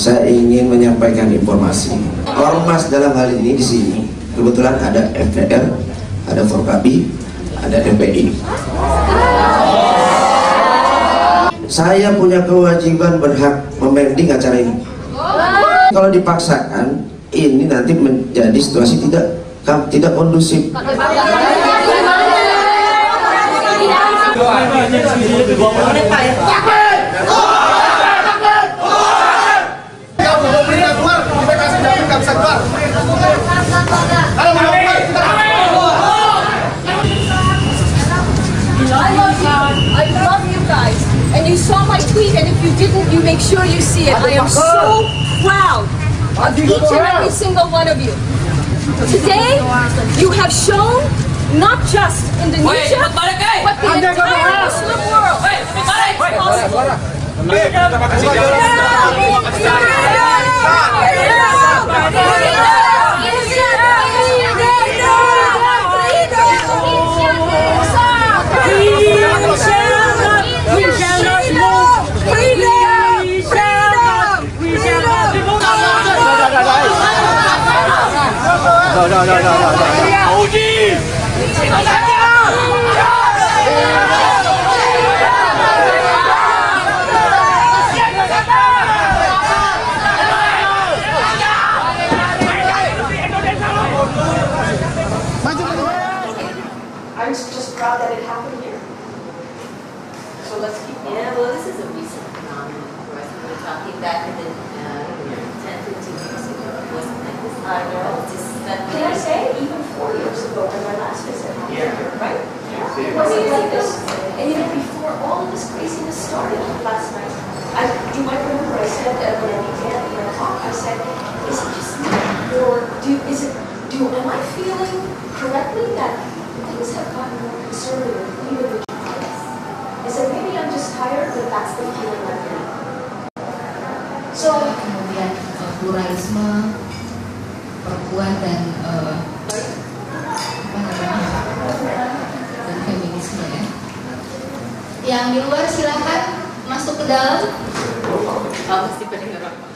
saya ingin menyampaikan informasi. Ormas dalam hal ini di sini kebetulan ada FPR, ada Forkabi, ada MPI. Saya punya kewajiban berhak memending acara ini. Kalau dipaksakan, ini nanti menjadi situasi tidak kondusif. And you saw my tweet, and if you didn't, you make sure you see it. I am so proud of each and every single one of you. Today, you have shown not just Indonesia, but the entire Muslim world that it's possible. I'm just proud that it happened here. So let's keep going. Yeah, well, this is a recent phenomenon for us. We were talking back in the 10, 15 years ago. It wasn't like this. I know. Just that. Can I say, even 4 years ago when my last visit happened here, right? Yeah. It wasn't like this. And even before all of this craziness started last night, you might remember I said when I began my talk, I said, is it just me, or am I feeling correctly that things have gotten more conservative even with Jesus? I said, maybe I'm just tired, but that's the feeling I'm getting. So, kemudian pluralisme, perempuan dan dan feminisme ya. Yang di luar silahkan masuk ke dalam. Oh, mesti pendengar apa?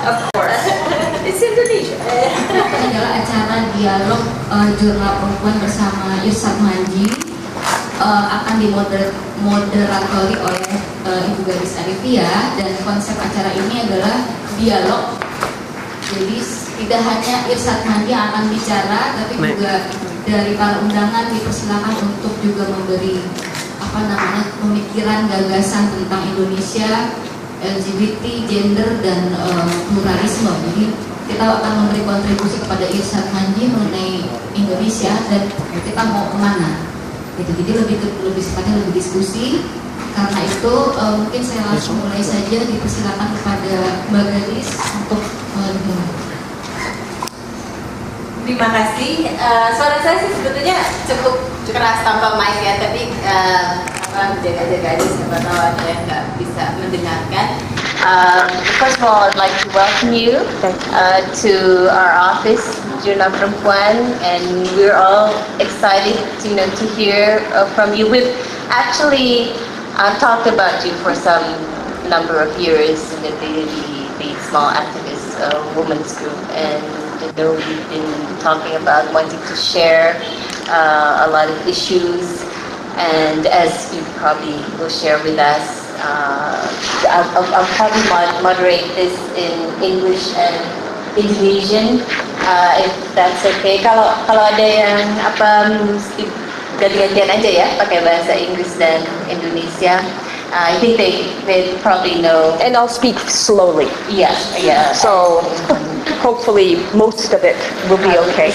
Of course, it's Indonesia. Ini adalah acara dialog Jurnal Perempuan bersama Irshad Manji, akan dimoderatori oleh Ibu Gadis Arifia, dan konsep acara ini adalah dialog. Jadi tidak hanya Irshad Manji yang akan bicara, tapi juga dari para undangan dipersilakan untuk juga memberi pemikiran gagasan tentang Indonesia, LGBT, gender, dan pluralisme. Jadi kita akan memberi kontribusi kepada Irshad Manji mengenai Indonesia dan kita mau kemana. Gitu. Jadi lebih sifatnya lebih diskusi. Karena itu mungkin saya langsung mulai saja, dipersilakan kepada Mbak Gadis untuk dimulai. Terima kasih. Suara saya sih sebetulnya cukup keras tanpa mic ya, tapi jaga-jaga aja, siapa tahu ada yang nggak bisa mendengarkan. First of all, I'd like to welcome you to our office, Jurnal Perempuan, and we're all excited to hear from you. We've actually talked about you for some number of years in the small activist women's group, and we've been talking about wanting to share a lot of issues, and as you probably will share with us, I'll probably moderate this in English and Indonesian, if that's okay. Kalau ada yang mesti ganti-gantian aja ya, pakai bahasa Inggris dan Indonesia. I think they probably know. And I'll speak slowly. Yeah. So hopefully most of it will be okay.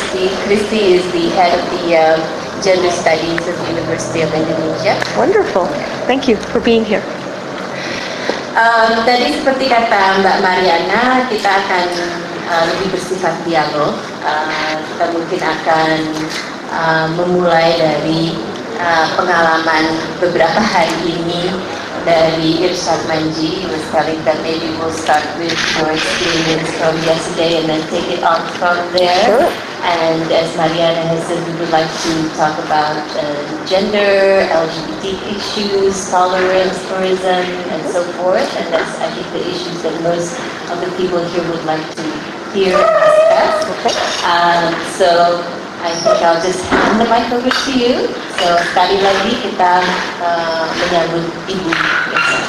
Christy is the head of the Gender Studies at the University of Indonesia. Wonderful. Thank you for being here. Tadi seperti kata Mbak Mariana, kita akan lebih bersifat dialog. Kita mungkin akan memulai dari pengalaman beberapa hari ini dari Irshad Manji. He was telling that maybe we'll start with your experience from yesterday and then take it on from there. Sure. And as Mariana has said, we would like to talk about gender, LGBT issues, tolerance, tourism, and so forth. And that's, I think, the issues that most of the people here would like to hear us. Okay. So I think I'll just hand the mic over to you. So sekali lagi kita menyambut Ibu Irshad.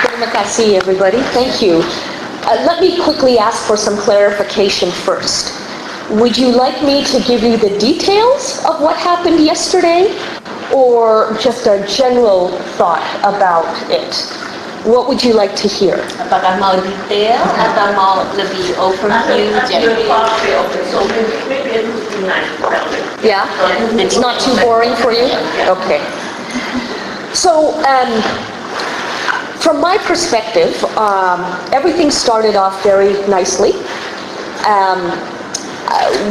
Terima kasih, everybody. Thank you. Let me quickly ask for some clarification first. Would you like me to give you the details of what happened yesterday, or just a general thought about it? What would you like to hear? Apakah mau detail atau mau lebih overview general? Yeah? It's not too boring for you? Okay. So, from my perspective, everything started off very nicely.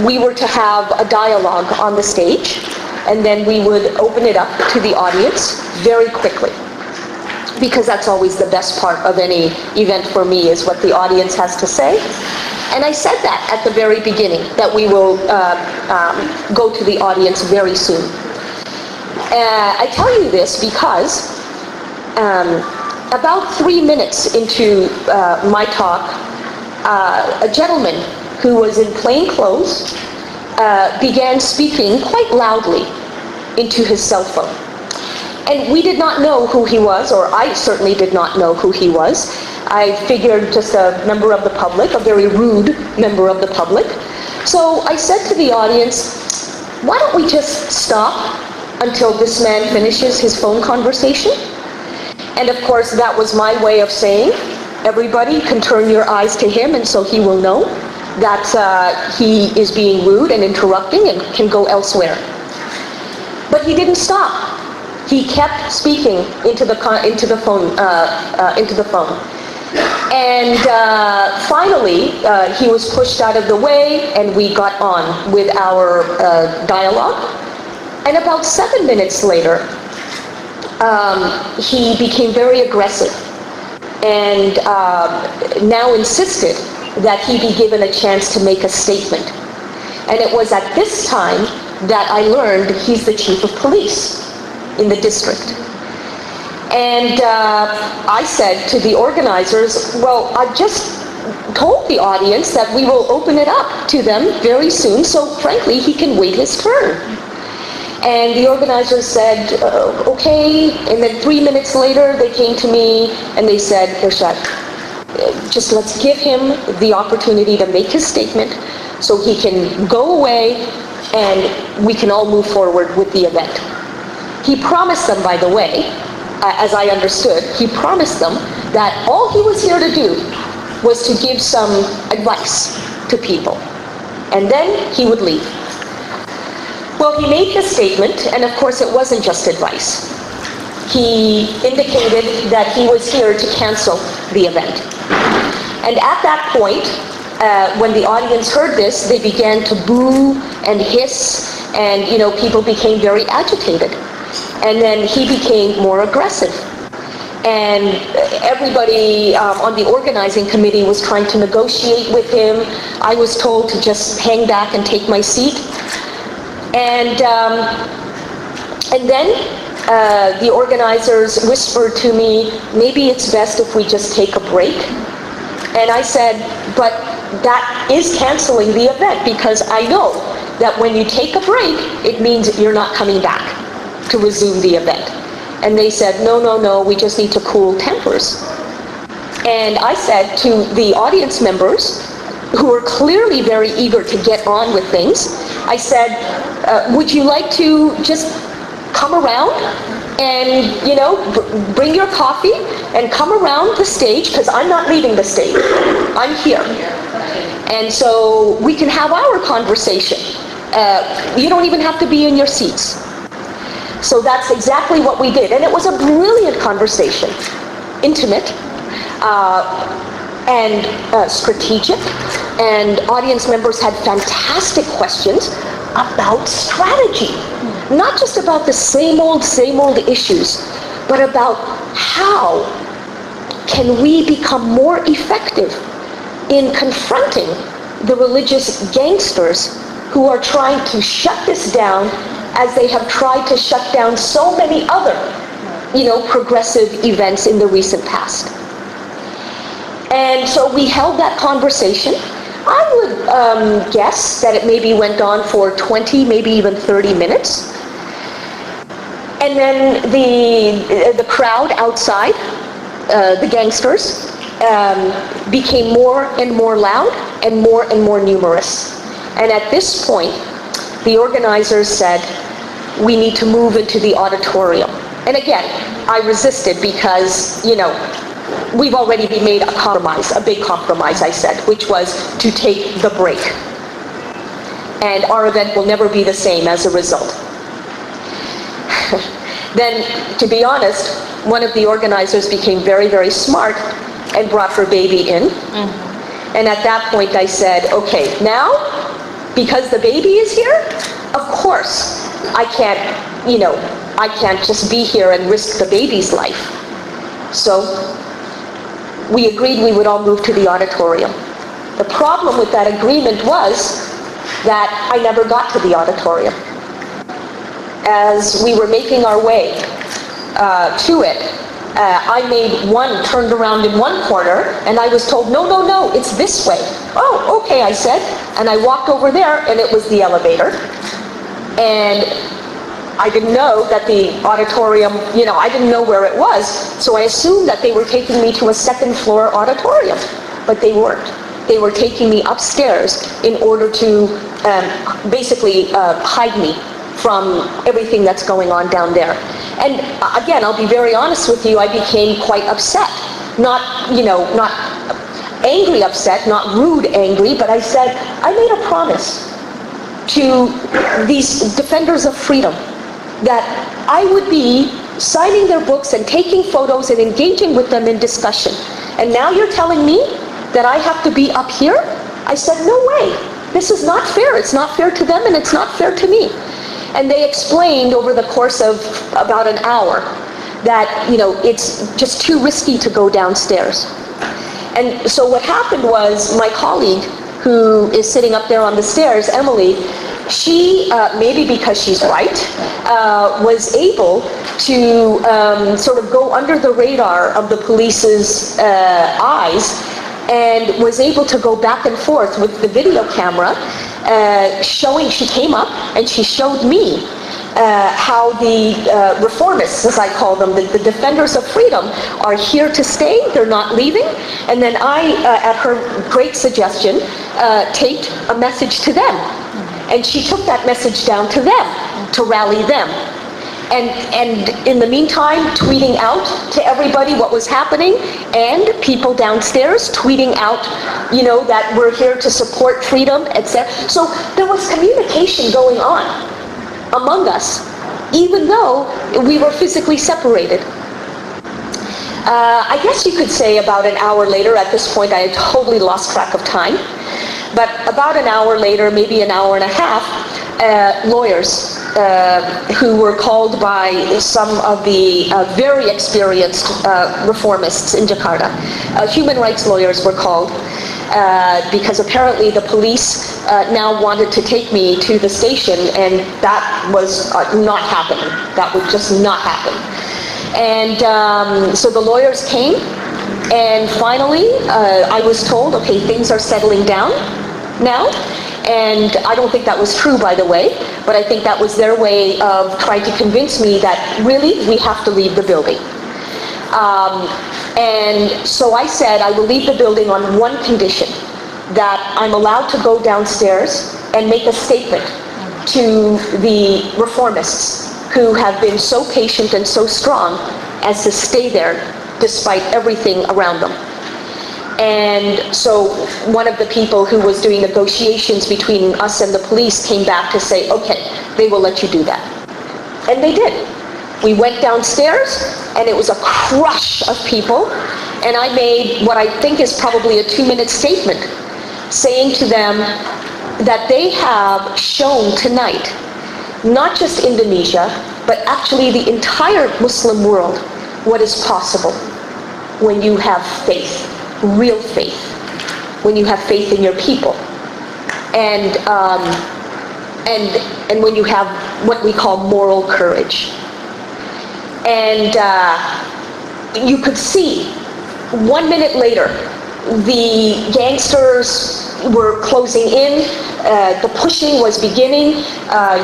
We were to have a dialogue on the stage, and then we would open it up to the audience very quickly. Because that's always the best part of any event for me, is what the audience has to say. And I said that at the very beginning, that we will go to the audience very soon. I tell you this because about 3 minutes into my talk, a gentleman who was in plain clothes began speaking quite loudly into his cell phone. And we did not know who he was, or I certainly did not know who he was. I figured just a member of the public, a very rude member of the public. So I said to the audience, why don't we just stop until this man finishes his phone conversation? And of course, that was my way of saying, everybody can turn your eyes to him, and so he will know that he is being rude and interrupting and can go elsewhere. But he didn't stop. He kept speaking into the phone. And finally, he was pushed out of the way, and we got on with our dialogue. And about 7 minutes later, he became very aggressive and now insisted that he be given a chance to make a statement. And it was at this time that I learned he's the chief of police in the district. And I said to the organizers, well, I've just told the audience that we will open it up to them very soon, so frankly, he can wait his turn. And the organizers said, okay, and then 3 minutes later, they came to me and they said, Irshad, just let's give him the opportunity to make his statement so he can go away and we can all move forward with the event. He promised them, by the way, as I understood, he promised them that all he was here to do was to give some advice to people, and then he would leave. Well, he made his statement, and of course it wasn't just advice. He indicated that he was here to cancel the event. And at that point, when the audience heard this, they began to boo and hiss, and people became very agitated. And then he became more aggressive. And everybody on the organizing committee was trying to negotiate with him. I was told to just hang back and take my seat. And then the organizers whispered to me, maybe it's best if we just take a break. And I said, but that is canceling the event, because I know that when you take a break, it means you're not coming back to resume the event. And they said, no, no, no, we just need to cool tempers. And I said to the audience members, who were clearly very eager to get on with things, I said, would you like to just come around and, bring your coffee and come around the stage, because I'm not leaving the stage, I'm here. And so we can have our conversation. You don't even have to be in your seats. So that's exactly what we did. And it was a brilliant conversation, intimate, and strategic, and audience members had fantastic questions about strategy. not just about the same old issues, but about how can we become more effective in confronting the religious gangsters who are trying to shut this down as they have tried to shut down so many other, progressive events in the recent past. And so we held that conversation. I would guess that it maybe went on for 20, maybe even 30 minutes. And then the crowd outside, the gangsters, became more and more loud and more numerous. And at this point, the organizers said, we need to move into the auditorium. And again, I resisted because, we've already made a compromise, a big compromise, I said, which was to take the break. And our event will never be the same as a result. Then, to be honest, one of the organizers became very smart and brought her baby in. And at that point I said, okay, now, because the baby is here, of course, I can't just be here and risk the baby's life. So we agreed we would all move to the auditorium. The problem with that agreement was that I never got to the auditorium. As we were making our way to it, I turned around in one corner, and I was told, no, it's this way. Oh, okay, I said, and I walked over there, and it was the elevator. And I didn't know that the auditorium, I didn't know where it was, so I assumed that they were taking me to a second floor auditorium, but they weren't. They were taking me upstairs in order to basically hide me from everything that's going on down there. And again, I'll be very honest with you, I became quite upset. Not angry upset, not rude angry, but I said, I made a promise to these defenders of freedom that I would be signing their books and taking photos and engaging with them in discussion. And now you're telling me that I have to be up here? I said, no way. This is not fair. It's not fair to them and it's not fair to me. And they explained over the course of about an hour that, it's just too risky to go downstairs. And so what happened was my colleague, who is sitting up there on the stairs, Emily, she, maybe because she's right, was able to sort of go under the radar of the police's eyes and was able to go back and forth with the video camera, she came up and she showed me how the reformists, as I call them, the defenders of freedom, are here to stay, they're not leaving. And then I, at her great suggestion, taped a message to them. And she took that message down to them, to rally them. And in the meantime, tweeting out to everybody what was happening, and people downstairs tweeting out, that we're here to support freedom, etc. So there was communication going on among us, even though we were physically separated. I guess you could say about an hour later, at this point I had totally lost track of time, but about an hour later, maybe an hour and a half, lawyers who were called by some of the very experienced reformists in Jakarta, human rights lawyers were called, because apparently the police now wanted to take me to the station, and that was not happening. That would just not happen. And so the lawyers came, and finally I was told, okay, things are settling down now. And I don't think that was true, by the way, but I think that was their way of trying to convince me that really we have to leave the building. And so I said I will leave the building on one condition, that I'm allowed to go downstairs and make a statement to the reformists who have been so patient and so strong as to stay there despite everything around them. And so one of the people who was doing negotiations between us and the police came back to say, okay, they will let you do that. And they did. We went downstairs, and it was a crush of people, and I made what I think is probably a 2-minute statement, saying to them that they have shown tonight not just Indonesia, but actually the entire Muslim world, what is possible when you have faith, real faith, when you have faith in your people, and when you have what we call moral courage. And you could see 1 minute later, the gangsters were closing in, the pushing was beginning,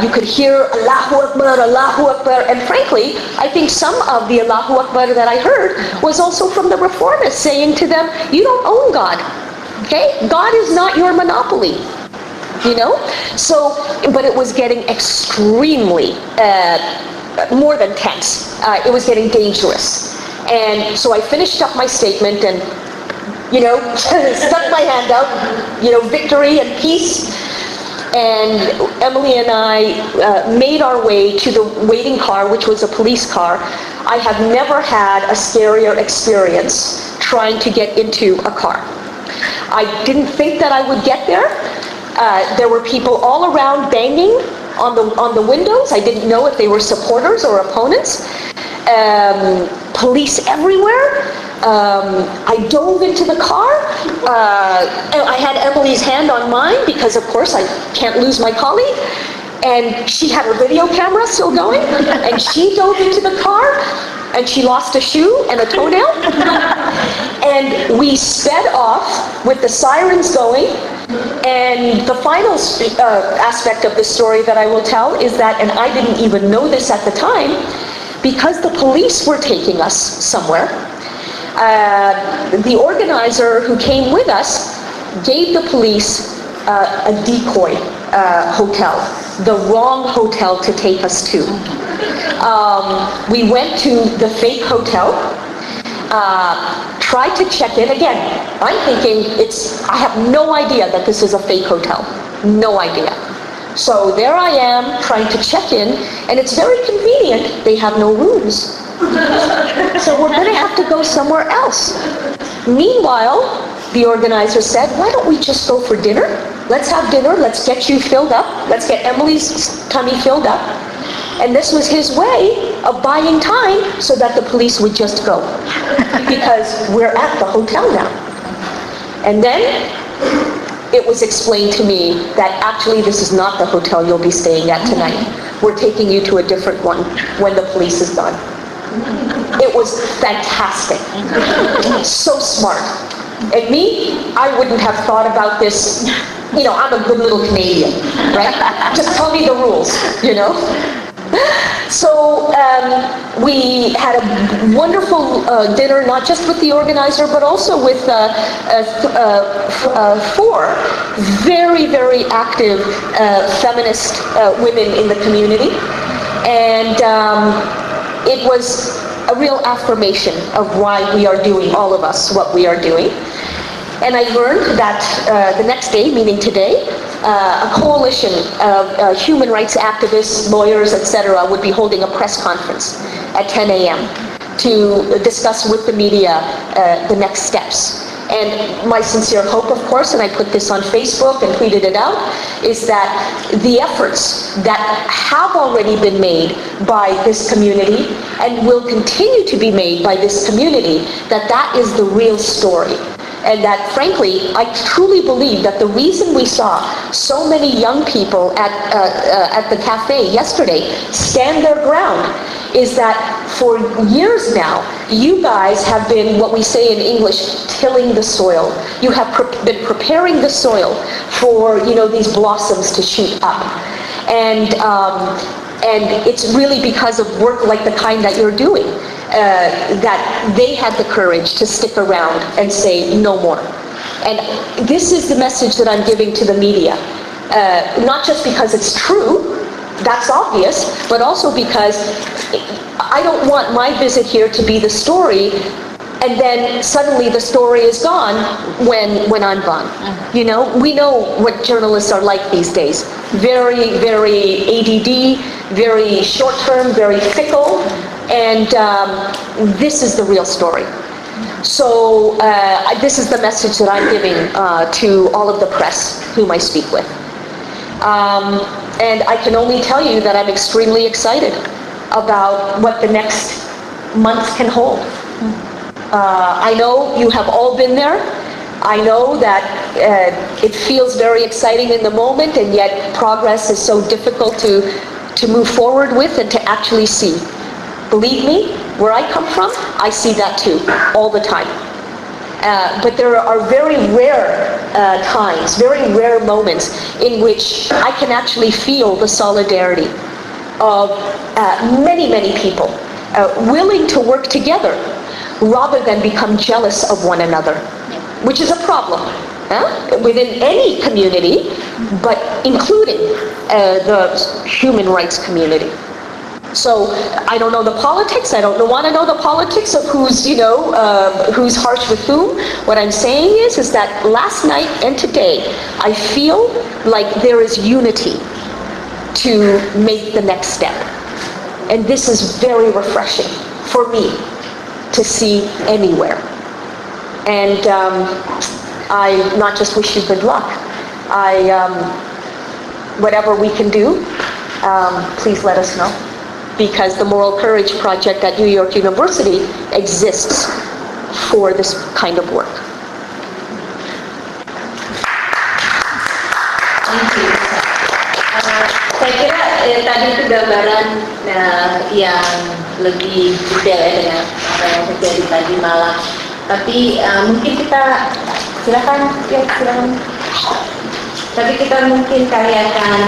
you could hear Allahu Akbar, and frankly, I think some of the Allahu Akbar that I heard was also from the reformists saying to them, you don't own God, okay? God is not your monopoly, you know? So, but it was getting extremely, more than tense. It was getting dangerous. And so I finished up my statement and, you know, stuck my hand out, you know, victory and peace. And Emily and I made our way to the waiting car, which was a police car. I have never had a scarier experience trying to get into a car. I didn't think that I would get there. There were people all around banging on the windows. I didn't know if they were supporters or opponents. Police everywhere. I dove into the car. I had Emily's hand on mine because, of course, I can't lose my colleague. And she had her video camera still going. And she dove into the car. And she lost a shoe and a toenail. And we sped off with the sirens going. And the final aspect of the story that I will tell is that, and I didn't even know this at the time, because the police were taking us somewhere, the organizer who came with us gave the police a decoy hotel, the wrong hotel to take us to. We went to the fake hotel, tried to check in. Again, I'm thinking I have no idea that this is a fake hotel. No idea. So there I am trying to check in, and it's very convenient. They have no rooms. So we're going to have to go somewhere else. Meanwhile, the organizer said, why don't we just go for dinner? Let's have dinner. Let's get you filled up. Let's get Emily's tummy filled up. And this was his way of buying time so that the police would just go. Because we're at the hotel now. And then it was explained to me that actually this is not the hotel you'll be staying at tonight. We're taking you to a different one when the police is gone. It was fantastic. So smart. And me, I wouldn't have thought about this. You know, I'm a good little Canadian, right? Just tell me the rules, you know? So we had a wonderful dinner, not just with the organizer, but also with 4 very, very active feminist women in the community. And it was a real affirmation of why we are doing, all of us, what we are doing. And I learned that the next day, meaning today, a coalition of human rights activists, lawyers, etc. would be holding a press conference at 10 a.m. to discuss with the media the next steps. And my sincere hope, of course, and I put this on Facebook and tweeted it out, is that the efforts that have already been made by this community and will continue to be made by this community, that is the real story. And that, frankly, I truly believe that the reason we saw so many young people at the cafe yesterday stand their ground is that for years now, you guys have been, what we say in English, tilling the soil. You have been preparing the soil for, you know, these blossoms to shoot up. And it's really because of work like the kind that you're doing. That they had the courage to stick around and say no more. And this is the message that I'm giving to the media. Not just because it's true, that's obvious, but also because I don't want my visit here to be the story and then suddenly the story is gone when I'm gone. You know, we know what journalists are like these days. Very, very ADD, very short-term, very fickle. And this is the real story. So this is the message that I'm giving to all of the press whom I speak with. And I can only tell you that I'm extremely excited about what the next months can hold. I know you have all been there. I know that it feels very exciting in the moment, and yet progress is so difficult to move forward with and to actually see. Believe me, where I come from, I see that too, all the time. But there are very rare times, very rare moments in which I can actually feel the solidarity of many, many people willing to work together rather than become jealous of one another, which is a problem within any community, but including the human rights community. So I don't know the politics. I don't want to know the politics of who's, who's harsh with whom. What I'm saying is that last night and today, I feel like there is unity to make the next step. And this is very refreshing for me to see anywhere. And I not just wish you good luck. Whatever we can do, please let us know. Because the Moral Courage Project at New York University exists for this kind of work. Thank you. Saya kira tadi itu gambaran yang lebih detail ya dengan apa yang terjadi tadi malam. Tapi mungkin kita silakan. Tapi kita mungkin kali akan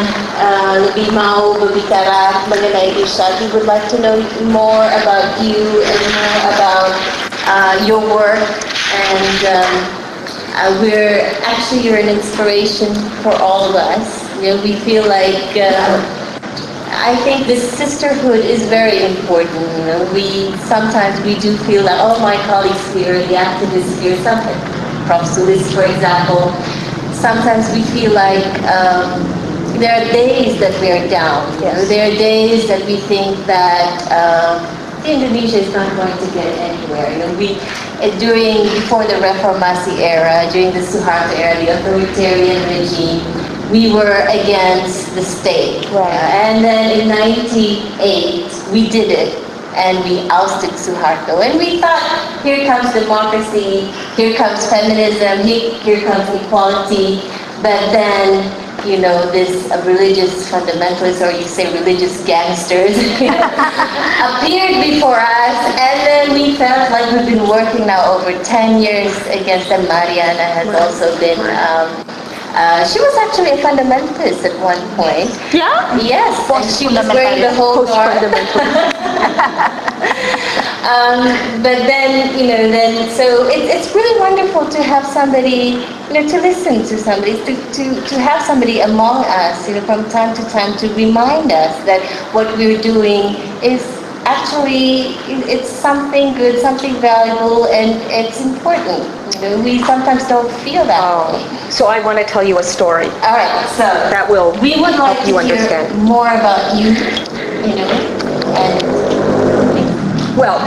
lebih mau berbicara mengenai Irshad. We would like to know more about you and more about your work, and you're an inspiration for all of us. We feel like I think this sisterhood is very important. Sometimes we do feel that my colleagues here, the activists here, something. Prof. Sulis, for example. Sometimes we feel like there are days that we are down. Yes. There are days that we think that Indonesia is not going to get anywhere. Before the Reformasi era, during the Suharto era, the authoritarian regime, we were against the state. Right. And then in '98, we did it. And we ousted Suharto. And we thought, here comes democracy, here comes feminism, here comes equality. But then, this religious fundamentalists, or you say religious gangsters, appeared before us. And then we felt like we've been working now over 10 years against them. Mariana has also been... she was actually a fundamentalist at one point. Yeah? Yes, and she was wearing the whole but then, so it's really wonderful to have somebody, to listen to somebody, to have somebody among us, from time to time to remind us that what we're doing is actually, it's something good, something valuable, and it's important. We sometimes don't feel that way. So I want to tell you a story. All right, so that will we would like help you to hear understand more about you, Well,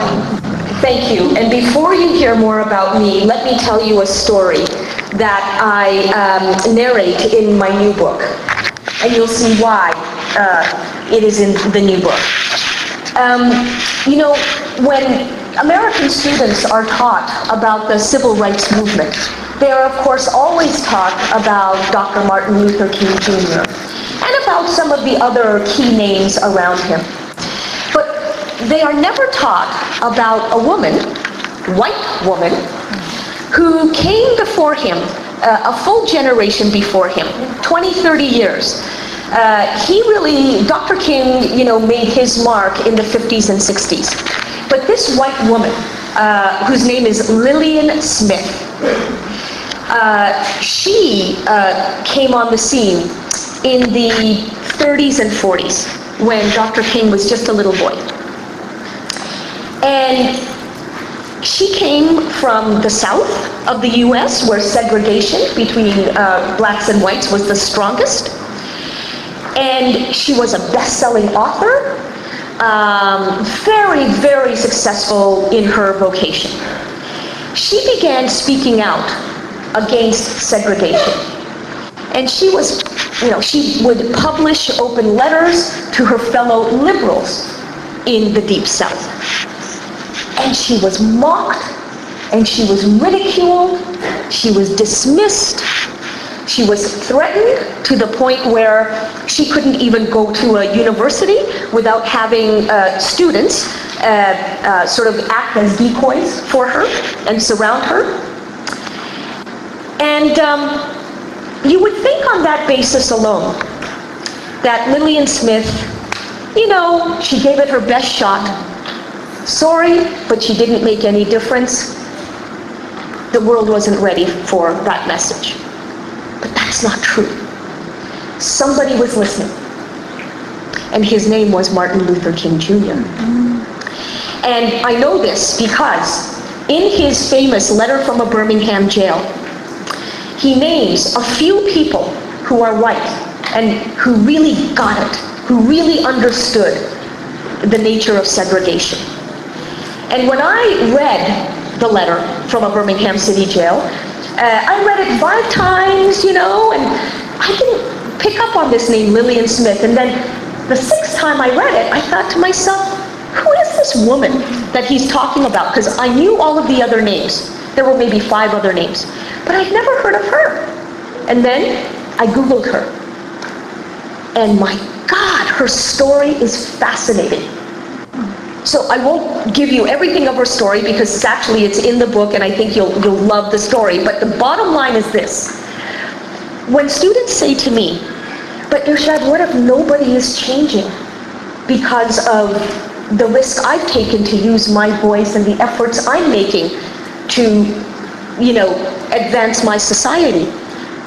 thank you. And before you hear more about me, let me tell you a story that I narrate in my new book. And you'll see why it is in the new book. When American students are taught about the civil rights movement, they are, of course, always taught about Dr. Martin Luther King Jr. and about some of the other key names around him. But they are never taught about a woman, white woman, who came before him, a full generation before him, 20, 30 years. Dr. King, made his mark in the 50s and 60s. But this white woman, whose name is Lillian Smith, she came on the scene in the 30s and 40s when Dr. King was just a little boy. And she came from the south of the US, where segregation between blacks and whites was the strongest. And she was a best-selling author, very, very successful in her vocation. She began speaking out against segregation. And she was she would publish open letters to her fellow liberals in the Deep South. And she was mocked, and she was ridiculed, she was dismissed, she was threatened to the point where she couldn't even go to a university without having students sort of act as decoys for her and surround her. And you would think on that basis alone that Lillian Smith, she gave it her best shot. Sorry, but she didn't make any difference. The world wasn't ready for that message. But that's not true. Somebody was listening. And his name was Martin Luther King Jr. And I know this because in his famous letter from a Birmingham jail, he names a few people who are white and who really got it, who really understood the nature of segregation. And when I read the letter from a Birmingham city jail, I read it 5 times, and I didn't pick up on this name, Lillian Smith. And then the 6th time I read it, I thought to myself, who is this woman that he's talking about? Because I knew all of the other names. There were maybe 5 other names, but I'd never heard of her. And then I Googled her. And my God, her story is fascinating. So I won't give you everything of her story because actually it's in the book and I think you'll love the story. But the bottom line is this. When students say to me, but Irshad, what if nobody is changing because of the risk I've taken to use my voice and the efforts I'm making to, advance my society?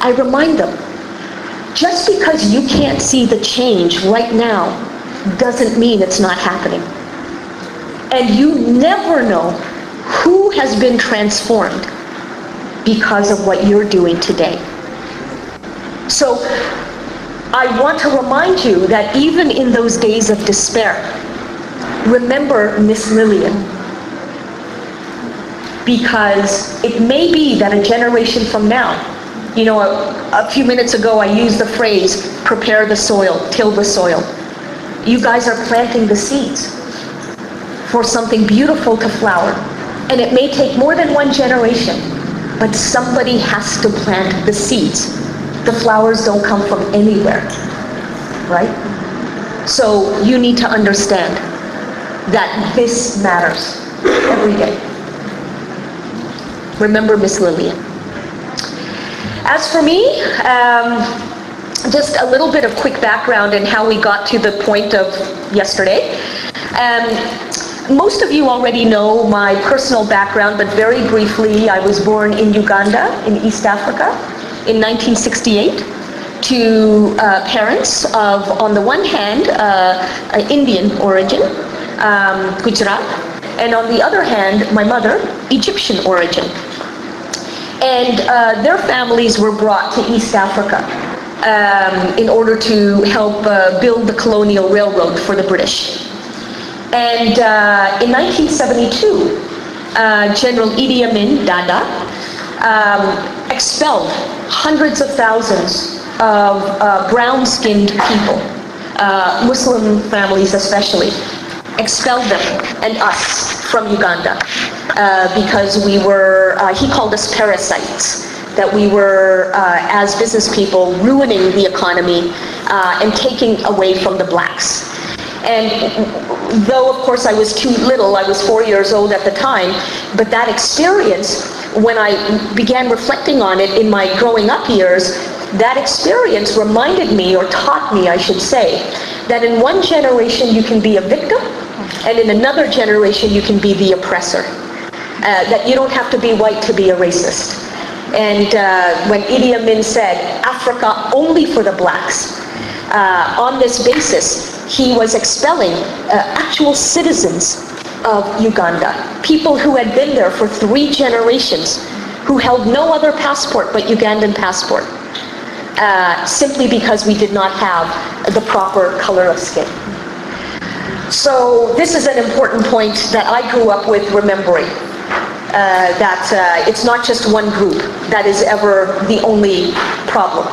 I remind them, just because you can't see the change right now doesn't mean it's not happening. And you never know who has been transformed because of what you're doing today. So I want to remind you that even in those days of despair, remember Miss Lillian. Because it may be that a generation from now, a few minutes ago I used the phrase, prepare the soil, till the soil. You guys are planting the seeds for something beautiful to flower. And it may take more than 1 generation, but somebody has to plant the seeds. The flowers don't come from anywhere, right? So you need to understand that this matters every day. Remember Miss Lillian. As for me, just a little bit of quick background in how we got to the point of yesterday. Most of you already know my personal background, but very briefly, I was born in Uganda, in East Africa, in 1968, to parents of, on the one hand, Indian origin, Gujarat, and on the other hand, my mother, Egyptian origin. And their families were brought to East Africa in order to help build the colonial railroad for the British. And in 1972, General Idi Amin Dada expelled hundreds of thousands of brown-skinned people, Muslim families especially, expelled them and us from Uganda because we were, he called us parasites, that we were, as business people, ruining the economy and taking away from the blacks. And though, of course, I was too little, I was 4 years old at the time, but that experience, when I began reflecting on it in my growing up years, that experience reminded me, or taught me, I should say, that in one generation you can be a victim, and in another generation you can be the oppressor. That you don't have to be white to be a racist. And when Idi Amin said, Africa only for the blacks, on this basis, he was expelling actual citizens of Uganda, people who had been there for 3 generations, who held no other passport but Ugandan passport, simply because we did not have the proper color of skin. So this is an important point that I grew up with remembering, that it's not just one group that is ever the only problem.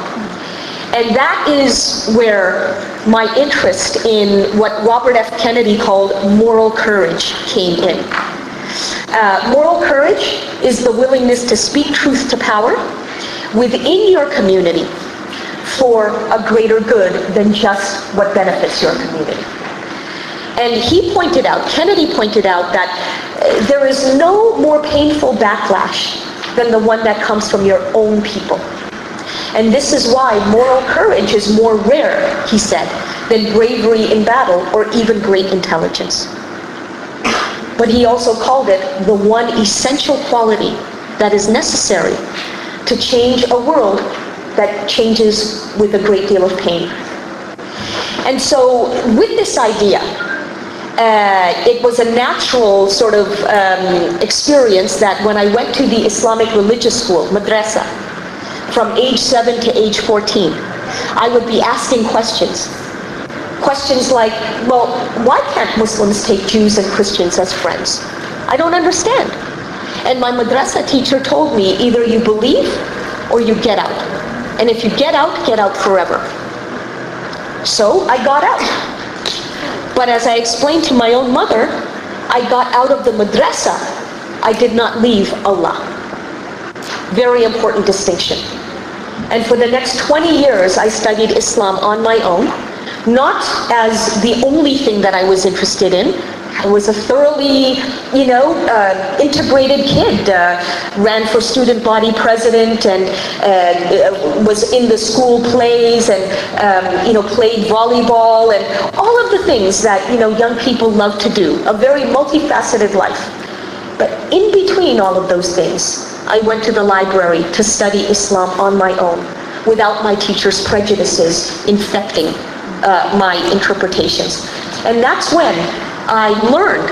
And that is where my interest in what Robert F. Kennedy called moral courage came in. Moral courage is the willingness to speak truth to power within your community for a greater good than just what benefits your community. And Kennedy pointed out that there is no more painful backlash than the one that comes from your own people. And this is why moral courage is more rare, he said, than bravery in battle or even great intelligence. But he also called it the one essential quality that is necessary to change a world that changes with a great deal of pain. And so with this idea, it was a natural sort of experience that when I went to the Islamic religious school, madrasa, from age 7 to age 14, I would be asking questions. Questions like, well, why can't Muslims take Jews and Christians as friends? I don't understand. And my madrasa teacher told me, either you believe or you get out. And if you get out forever. So I got out. But as I explained to my own mother, I got out of the madrasa. I did not leave Allah. Very important distinction. And for the next 20 years, I studied Islam on my own, not as the only thing that I was interested in. I was a thoroughly, integrated kid. Ran for student body president and was in the school plays and, played volleyball and all of the things that, young people love to do. A very multifaceted life. But in between all of those things, I went to the library to study Islam on my own, without my teacher's prejudices infecting my interpretations. And that's when I learned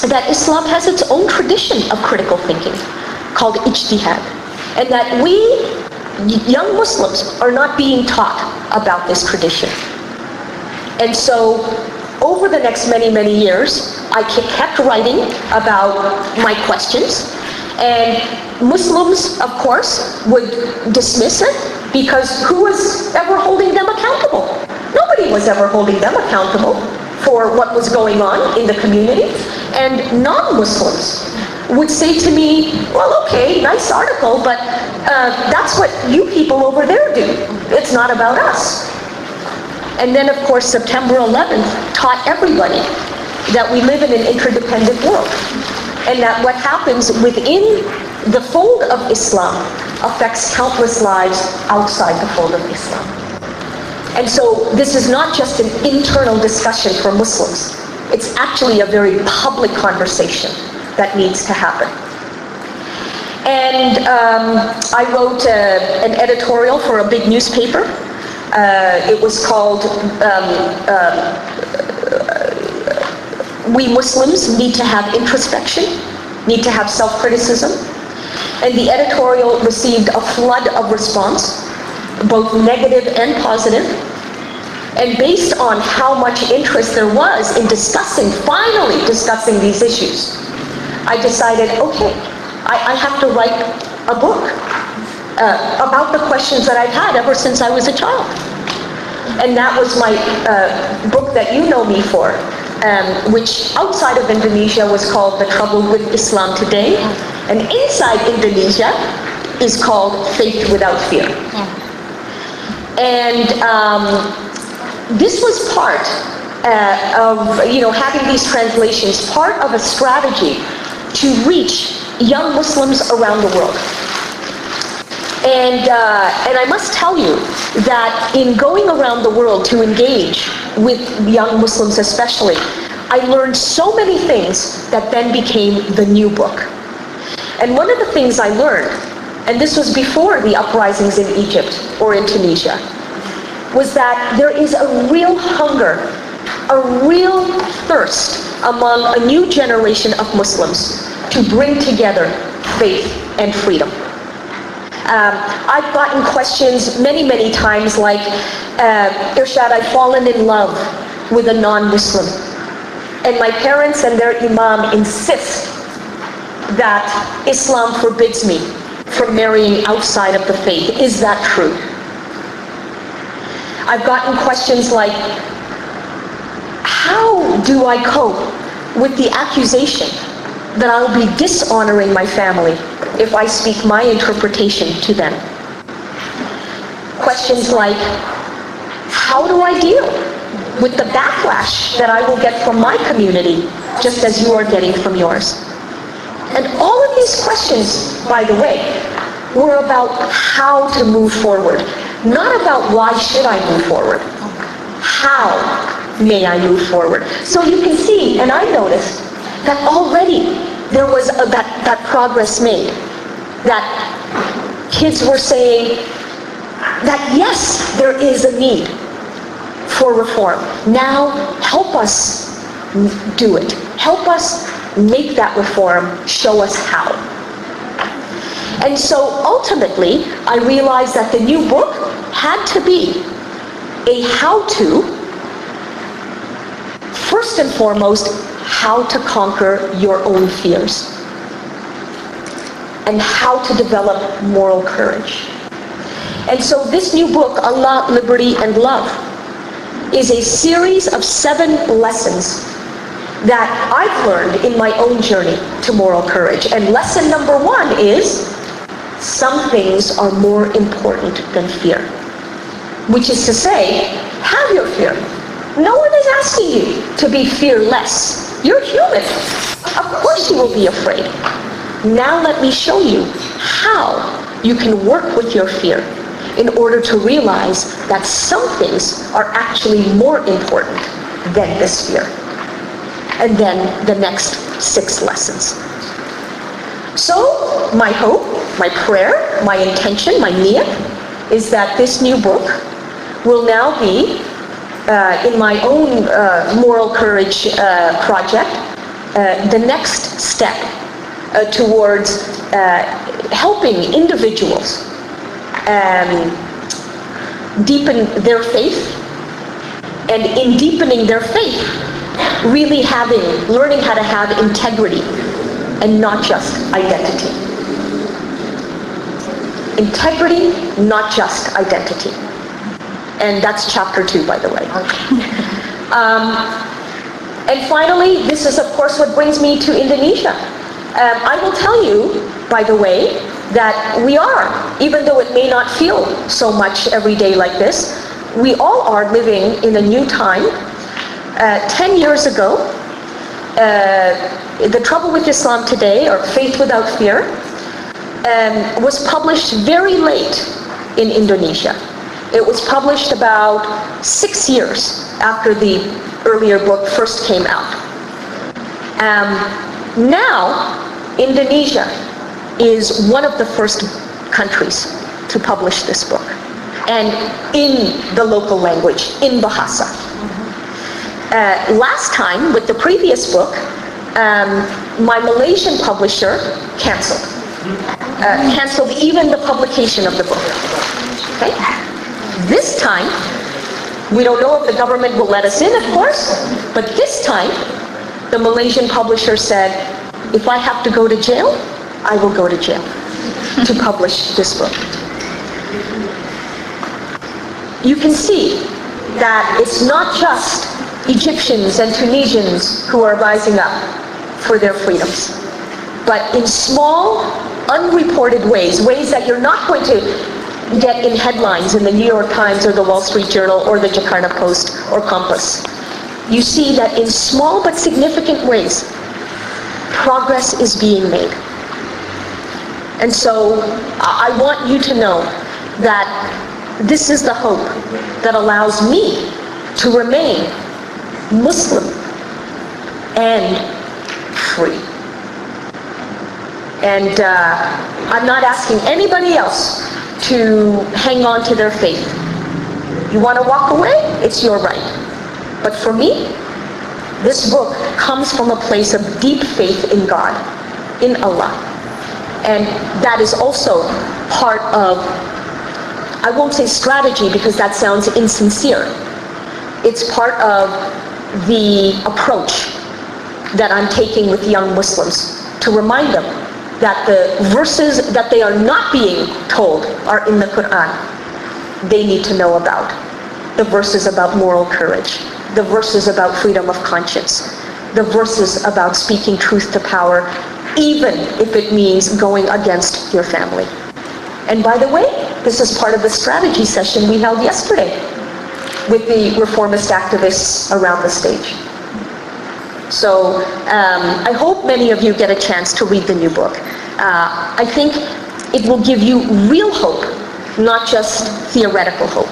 that Islam has its own tradition of critical thinking, called ijtihad, and that we, young Muslims, are not being taught about this tradition. And so, over the next many, many years, I kept writing about my questions, and Muslims, of course, would dismiss it, because who was ever holding them accountable? Nobody was ever holding them accountable for what was going on in the community. And non-Muslims would say to me, well, okay, nice article, but that's what you people over there do. It's not about us. And then, of course, September 11th taught everybody that we live in an interdependent world, and that what happens within the fold of Islam affects countless lives outside the fold of Islam. And so this is not just an internal discussion for Muslims. It's actually a very public conversation that needs to happen. And I wrote an editorial for a big newspaper. It was called We Muslims Need to Have Introspection, Need to Have Self-Criticism. And the editorial received a flood of response, both negative and positive. And based on how much interest there was in finally discussing these issues, I decided, okay, I have to write a book about the questions that I've had ever since I was a child. And that was my book that you know me for, which outside of Indonesia was called The Trouble with Islam Today, and inside Indonesia is called Faith Without Fear. And this was part of, having these translations, part of a strategy to reach young Muslims around the world. And I must tell you that in going around the world to engage with young Muslims especially, I learned so many things that then became the new book. And one of the things I learned, and this was before the uprisings in Egypt or in Tunisia, was that there is a real hunger, a real thirst among a new generation of Muslims to bring together faith and freedom. I've gotten questions many, many times like, Irshad, I've fallen in love with a non-Muslim, and my parents and their imam insist that Islam forbids me from marrying outside of the faith. Is that true? I've gotten questions like, how do I cope with the accusation that I'll be dishonoring my family if I speak my interpretation to them? Questions like, how do I deal with the backlash that I will get from my community, just as you are getting from yours? And all of these questions, by the way, were about how to move forward. Not about why should I move forward. How may I move forward? So you can see, and I noticed, that already there was that progress made. That kids were saying that yes, there is a need for reform. Now help us do it. Help us make that reform. Show us how. And so ultimately, I realized that the new book had to be a how-to, first and foremost, how to conquer your own fears and how to develop moral courage. And so this new book, Allah, Liberty, and Love, is a series of 7 lessons that I've learned in my own journey to moral courage. And lesson number 1 is, some things are more important than fear. Which is to say, have your fear. No one is asking you to be fearless. You're human. Of course you will be afraid. Now let me show you how you can work with your fear in order to realize that some things are actually more important than this fear. And then the next 6 lessons. So, my hope, my prayer, my intention, my niyat, is that this new book will now be, in my own moral courage project, the next step towards helping individuals deepen their faith, and in deepening their faith, really learning how to have integrity and not just identity. Integrity, not just identity. And that's chapter 2, by the way. And finally, this is of course what brings me to Indonesia. I will tell you, by the way, that we are, even though it may not feel so much every day like this, we all are living in a new time. 10 years ago, The Trouble with Islam Today, or Faith Without Fear, was published very late in Indonesia. It was published about 6 years after the earlier book first came out. Now, Indonesia is one of the first countries to publish this book, and in the local language, in Bahasa. Last time, with the previous book, my Malaysian publisher canceled even the publication of the book. Okay? This time, we don't know if the government will let us in, of course, but this time, the Malaysian publisher said, if I have to go to jail, I will go to jail to publish this book. You can see that it's not just Egyptians and Tunisians who are rising up for their freedoms, but in small, unreported ways that you're not going to get in headlines in the New York Times or the Wall Street Journal or the Jakarta Post or Compass. You see that in small but significant ways, progress is being made. And so I want you to know that this is the hope that allows me to remain Muslim and free. And I'm not asking anybody else to hang on to their faith. You want to walk away? It's your right. But for me, this book comes from a place of deep faith in God, in Allah. And that is also part of, I won't say strategy because that sounds insincere. It's part of the approach that I'm taking with young Muslims to remind them that the verses that they are not being told are in the Quran, they need to know about. the verses about moral courage, the verses about freedom of conscience, the verses about speaking truth to power, even if it means going against your family. And by the way, this is part of the strategy session we held yesterday with the reformist activists around the stage. So I hope many of you get a chance to read the new book. I think it will give you real hope, not just theoretical hope.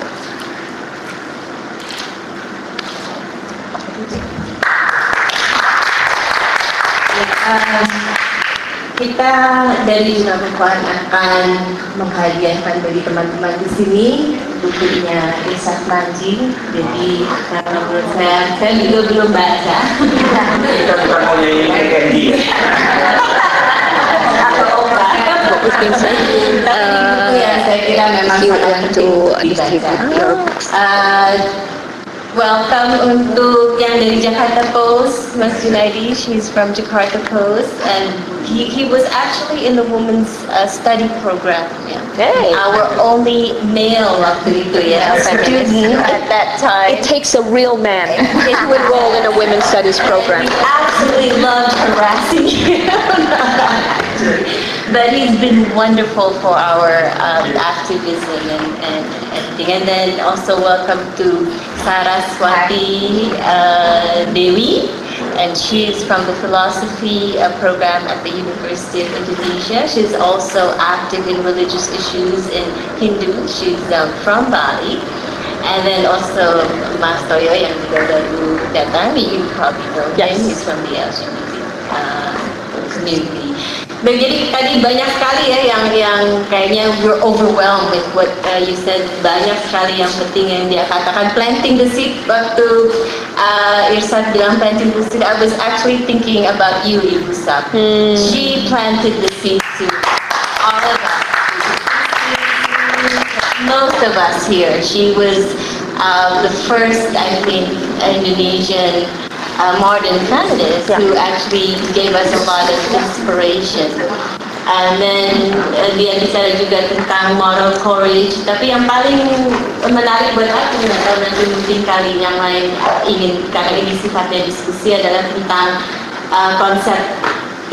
Kita dari Jurnal Perempuan akan menghadiahkan bagi teman-teman di sini bukunya Irshad Manji. Jadi karena menurut saya juga belum baca. Kita bukan mau nyanyi kayak dia. Tapi ya saya kira memang sangat dibaca. Welcome untuk yang dari Jakarta Post, Mas Junaidi. She's from Jakarta Post, and he was actually in the women's study program. Yeah. Hey. Our only male waktu itu ya, student at that time. It takes a real man to enroll in a women's studies program. We absolutely loved harassing him. But he's been wonderful for our activism and everything. And then also welcome to Saraswati Dewi, and she's from the philosophy program at the University of Indonesia. She's also active in religious issues in Hindu. She's from Bali. And then also Mas Toyo yang juga baru datang, you probably know him. He's from the LGBT community. Jadi tadi banyak sekali ya yang kayaknya we're overwhelmed with what you said. Banyak sekali yang penting yang dia katakan. Planting the seed, waktu Irshad bilang planting the seed, I was actually thinking about you, Ibu Sab. She planted the seed to all of us. Most of us here. She was the first, I think, Indonesian modern feminist who actually gave us a lot of inspiration. And then dia bicara juga tentang moral courage. Tapi yang paling menarik buat aku, nggak tahu nanti mungkin kali yang lain ingin, karena ini sifatnya diskusi, adalah tentang konsep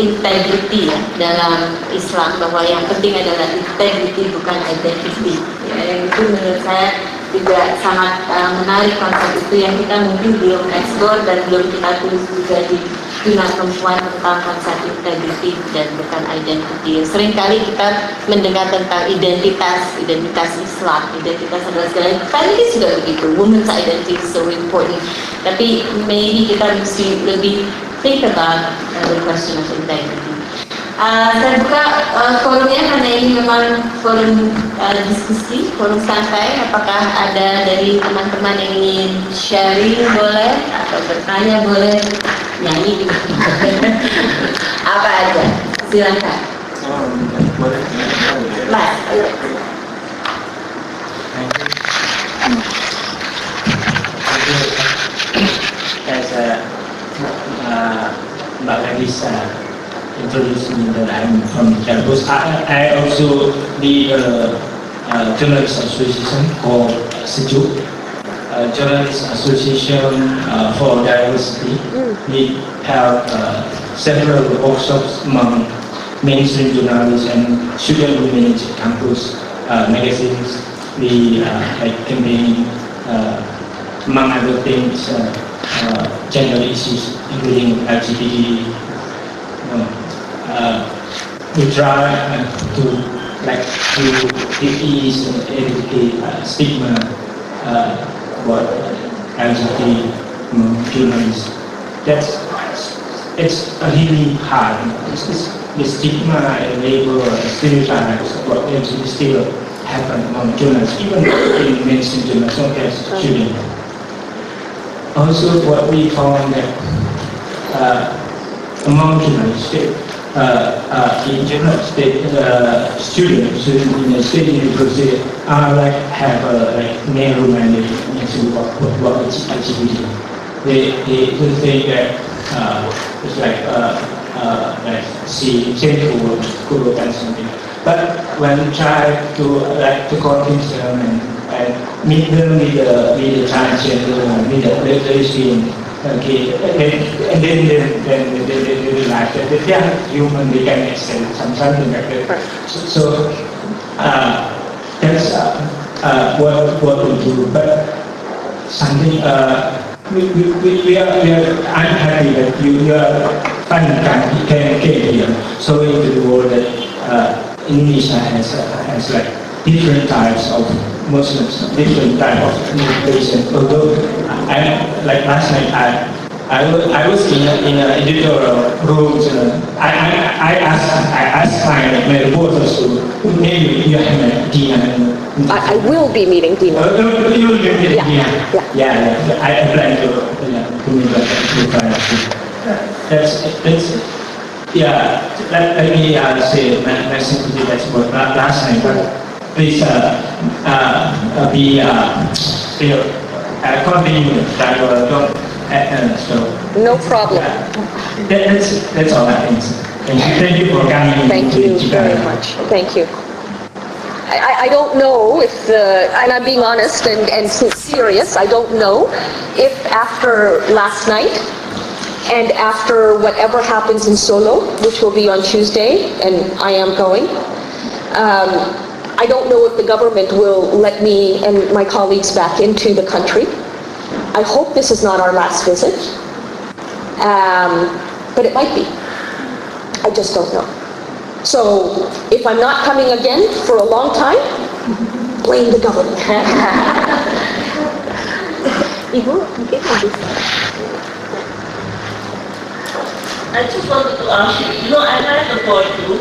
integrity ya, dalam Islam, bahwa yang penting adalah integrity bukan identity. Ya, yang itu menurut saya juga sangat menarik konsep itu yang kita mungkin belum eksplor dan belum kita tulis juga di Jurnal Perempuan tentang konsep integrity dan bukan identity. Seringkali kita mendengar tentang identitas Islam, identitas adalah segala. Tadi sudah begitu, women's identity is so important. Tapi maybe kita mesti lebih think about the question of integrity. Saya buka forumnya karena ini memang forum diskusi, forum santai. Apakah ada dari teman-teman yang ingin sharing boleh, atau bertanya boleh, nyanyi juga apa aja, silakan. Boleh. Mas, Saya Mbak Lisa introduce me that I'm from Jakarta. I also the journalist association called Sejuk, journalist association for diversity. We have several workshops among mainstream journalists and student women campus magazines. We like campaigning among other things gender issues, including LGBT. We try to ease and educate stigma about LGBT journalists. It's really hard. The stigma and label stereotypes about LGBT still happen among journalists, even in mainstream journalists, not just students. Also, what we found that among journalists, in general, students in the state university are have a narrow-minded into what is LGBT. They think that it's sinful, cool and something. But when we try to convince them and and meet them with the transgender, with the lesbian. Okay, and then they realize that they are human, they can accept something like that. So that's what we do. But something I'm happy that you are finally came here, showing to the world that Indonesia has like different types of Muslims, different type of immigration. Although like last night, I was in an editorial room. I asked my reporters to maybe you have met Dina. I will be meeting Dina. You will be meeting Dina. Yeah. I plan to meet her. That's yeah. Let me say my sympathy. That's what last night. But please be still continue that don't. No problem. That's all I think. Thank you for coming. Thank you very much. Thank you. I don't know if and I'm being honest and serious, I don't know if after last night and after whatever happens in Solo, which will be on Tuesday, and I am going, I don't know if the government will let me and my colleagues back into the country. I hope this is not our last visit, but it might be. I just don't know. So if I'm not coming again for a long time, blame the government. I just wanted to ask you, I like the point too,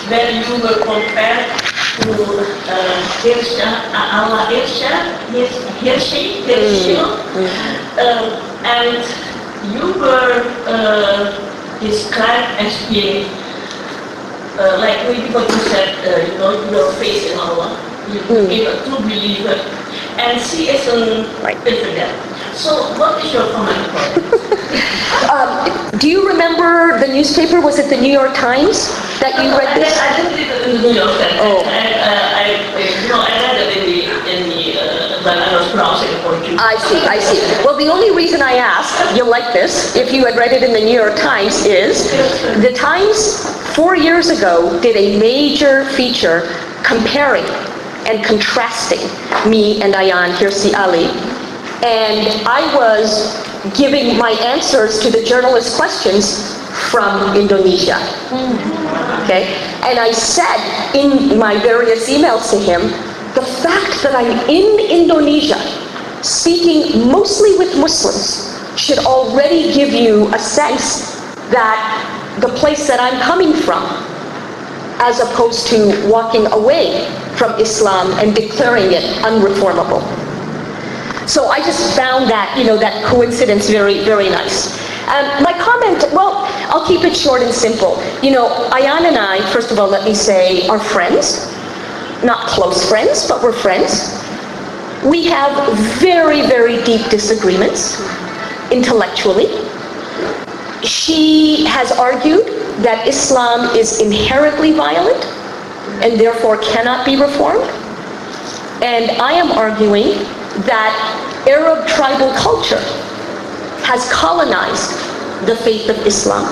when you were compared to and you were described as being like maybe what you said, your faith and all that. You gave a true believer, and she is an infidel. So what is your comment on it? Do you remember the newspaper? Was it the New York Times that you read this? I didn't read it in the New York Times. Oh. I read it in the when I was browsing for you. I see. Well, the only reason I asked, you'll like this, if you had read it in the New York Times, is the Times 4 years ago did a major feature comparing and contrasting me and Ayan Hirsi Ali. And I was giving my answers to the journalist questions from Indonesia. Okay? And I said in my various emails to him, the fact that I'm in Indonesia, speaking mostly with Muslims, should already give you a sense that the place that I'm coming from, as opposed to walking away from Islam and declaring it unreformable. So I just found that, that coincidence very, very nice. My comment, well, I'll keep it short and simple. Ayan and I, first of all, let me say, are friends. Not close friends, but we're friends. We have very, very deep disagreements, intellectually. She has argued that Islam is inherently violent and therefore cannot be reformed. And I am arguing that Arab tribal culture has colonized the faith of Islam.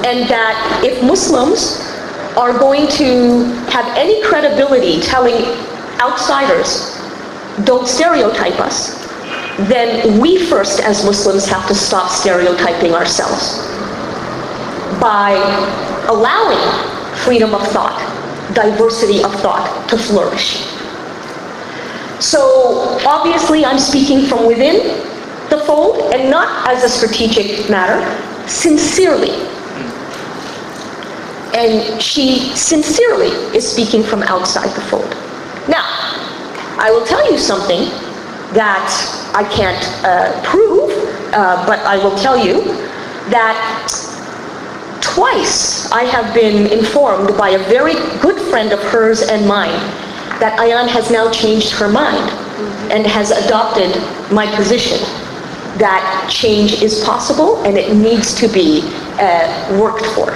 And that if Muslims are going to have any credibility telling outsiders, don't stereotype us, then we first as Muslims have to stop stereotyping ourselves by allowing freedom of thought, diversity of thought to flourish. So obviously I'm speaking from within the fold and not as a strategic matter, sincerely. And she sincerely is speaking from outside the fold. Now, I will tell you something that I can't prove, but I will tell you that twice I have been informed by a very good friend of hers and mine that Ayan has now changed her mind and has adopted my position that change is possible and it needs to be worked for.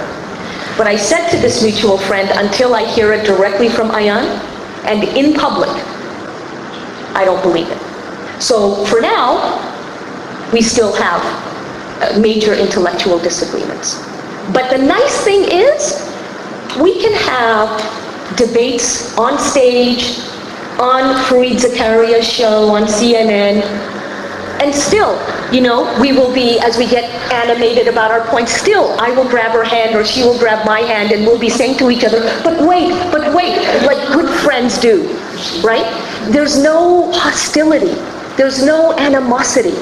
But I said to this mutual friend, until I hear it directly from Ayan and in public, I don't believe it. So for now, we still have major intellectual disagreements. But the nice thing is, we can have debates on stage, on Fareed Zakaria's show, on CNN, and still, you know, we will be, as we get animated about our points, still, I will grab her hand or she will grab my hand and we'll be saying to each other, but wait, like good friends do, right? There's no hostility. There's no animosity.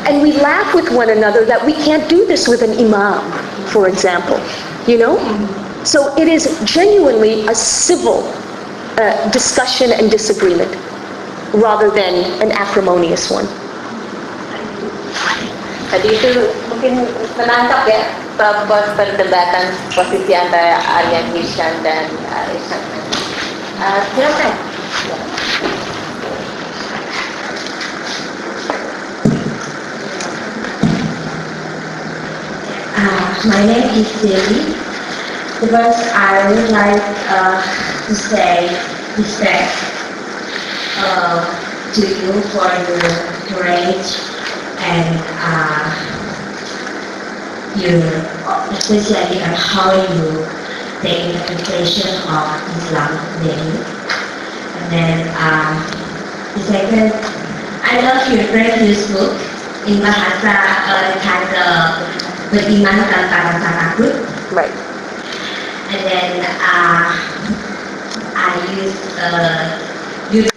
And we laugh with one another that we can't do this with an imam, for example, you know? So it is genuinely a civil discussion and disagreement rather than an acrimonious one. Tadi itu mungkin menangkap ya perdebatan posisi antara Aryan Hirshad dan Irshad Manji. Silakan. My name is Devi. First, I would like to say respect to you for your courage and especially on how you take interpretation of Islam daily. And then the second, I love your previous book in bahasa titled Beriman Tanpa Rasa Takut. Right. And then I use YouTube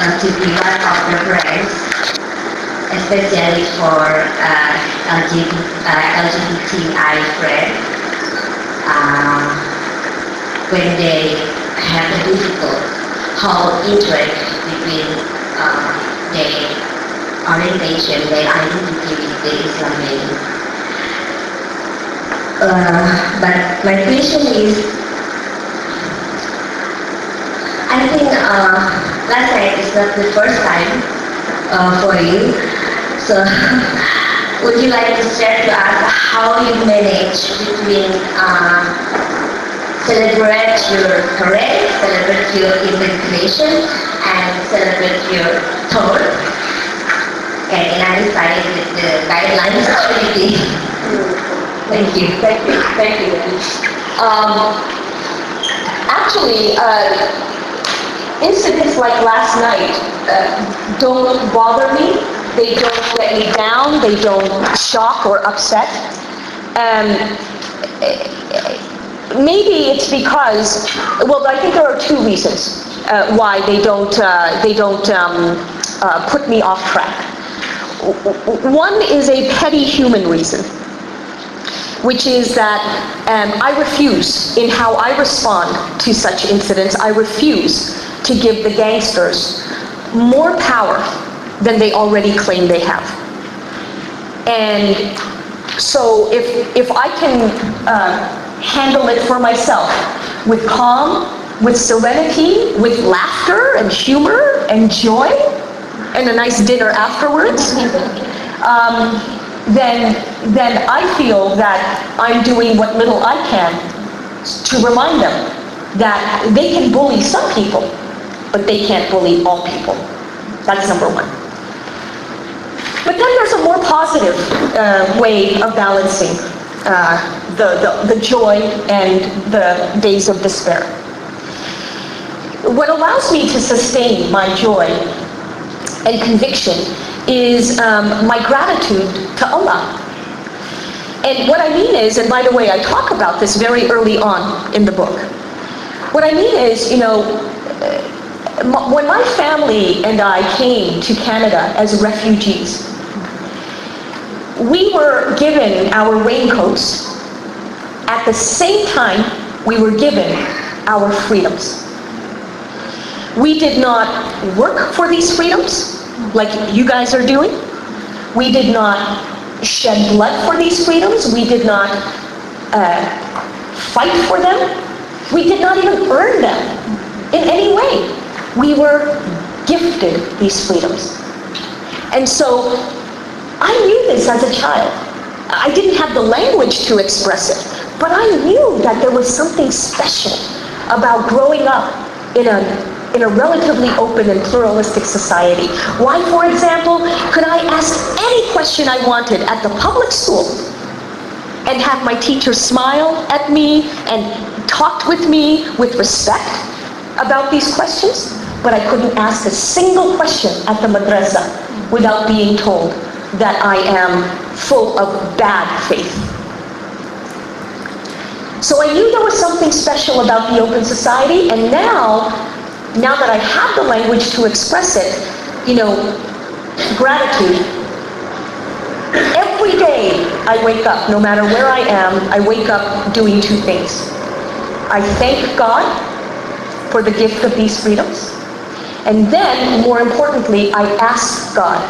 to be one of the friends, especially for LGBTI friends when they have a difficult whole interest between their orientation, their identity with the Islam belief. But my question is, I think last night is not the first time for you. So would you like to share to us how you manage between celebrate your career, celebrate your integration, and celebrate your thought, and alongside with the guidelines of community? Thank you. Actually, incidents like last night don't bother me. They don't get me down. They don't shock or upset. Maybe it's because, well, I think there are two reasons why they don't put me off track. One is a petty human reason, which is that I refuse, in how I respond to such incidents, I refuse to give the gangsters more power than they already claim they have. And so if I can handle it for myself with calm, with serenity, with laughter and humor and joy, and a nice dinner afterwards, then I feel that I'm doing what little I can to remind them that they can bully some people, but they can't bully all people. That's number one. But then there's a more positive way of balancing the joy and the days of despair. What allows me to sustain my joy and conviction is my gratitude to Allah. And what I mean is, and by the way, I talk about this very early on in the book. What I mean is, you know, when my family and I came to Canada as refugees, we were given our raincoats at the same time we were given our freedoms. We did not work for these freedoms like you guys are doing. We did not shed blood for these freedoms. We did not fight for them. We did not even earn them in any way. We were gifted these freedoms. And so I knew this as a child. I didn't have the language to express it, but I knew that there was something special about growing up in a in a relatively open and pluralistic society. Why, for example, could I ask any question I wanted at the public school and have my teacher smile at me and talked with me with respect about these questions? But I couldn't ask a single question at the madrasa without being told that I am full of bad faith. So I knew there was something special about the open society, and now that I have the language to express it, gratitude. Every day I wake up, no matter where I am, I wake up doing two things. I thank God for the gift of these freedoms. And then, more importantly, I ask God,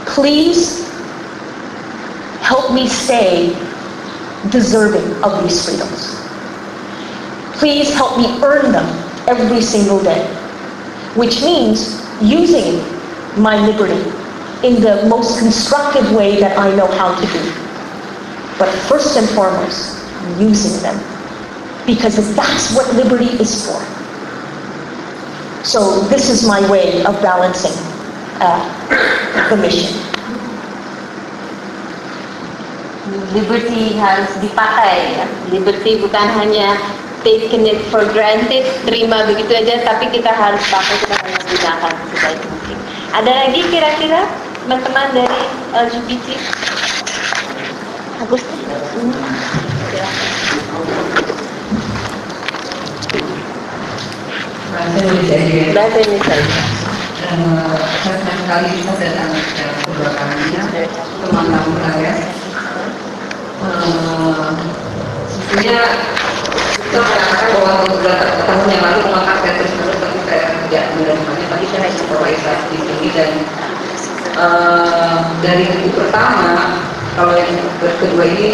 please help me stay deserving of these freedoms. Please help me earn them every single day, which means using my liberty in the most constructive way that I know how to do. But first and foremost, using them, because that's what liberty is for. So this is my way of balancing the mission. Liberty harus dipakai ya. Liberty bukan hanya taken it for granted, terima begitu aja, tapi kita harus pakai, kita harus gunakan sebaik mungkin. Ada lagi kira-kira teman-teman dari LGBT? Agus? Bahasa Indonesia. Saya senang sekali bisa datang ke kedua kalinya, teman-teman saya. Sebenarnya kita mengatakan bahwa beberapa tahun yang lalu mengangkat saya terus-menerus, tapi saya tidak menerimanya. Tapi saya supervisor di sini, dan dari minggu pertama, kalau yang kedua ini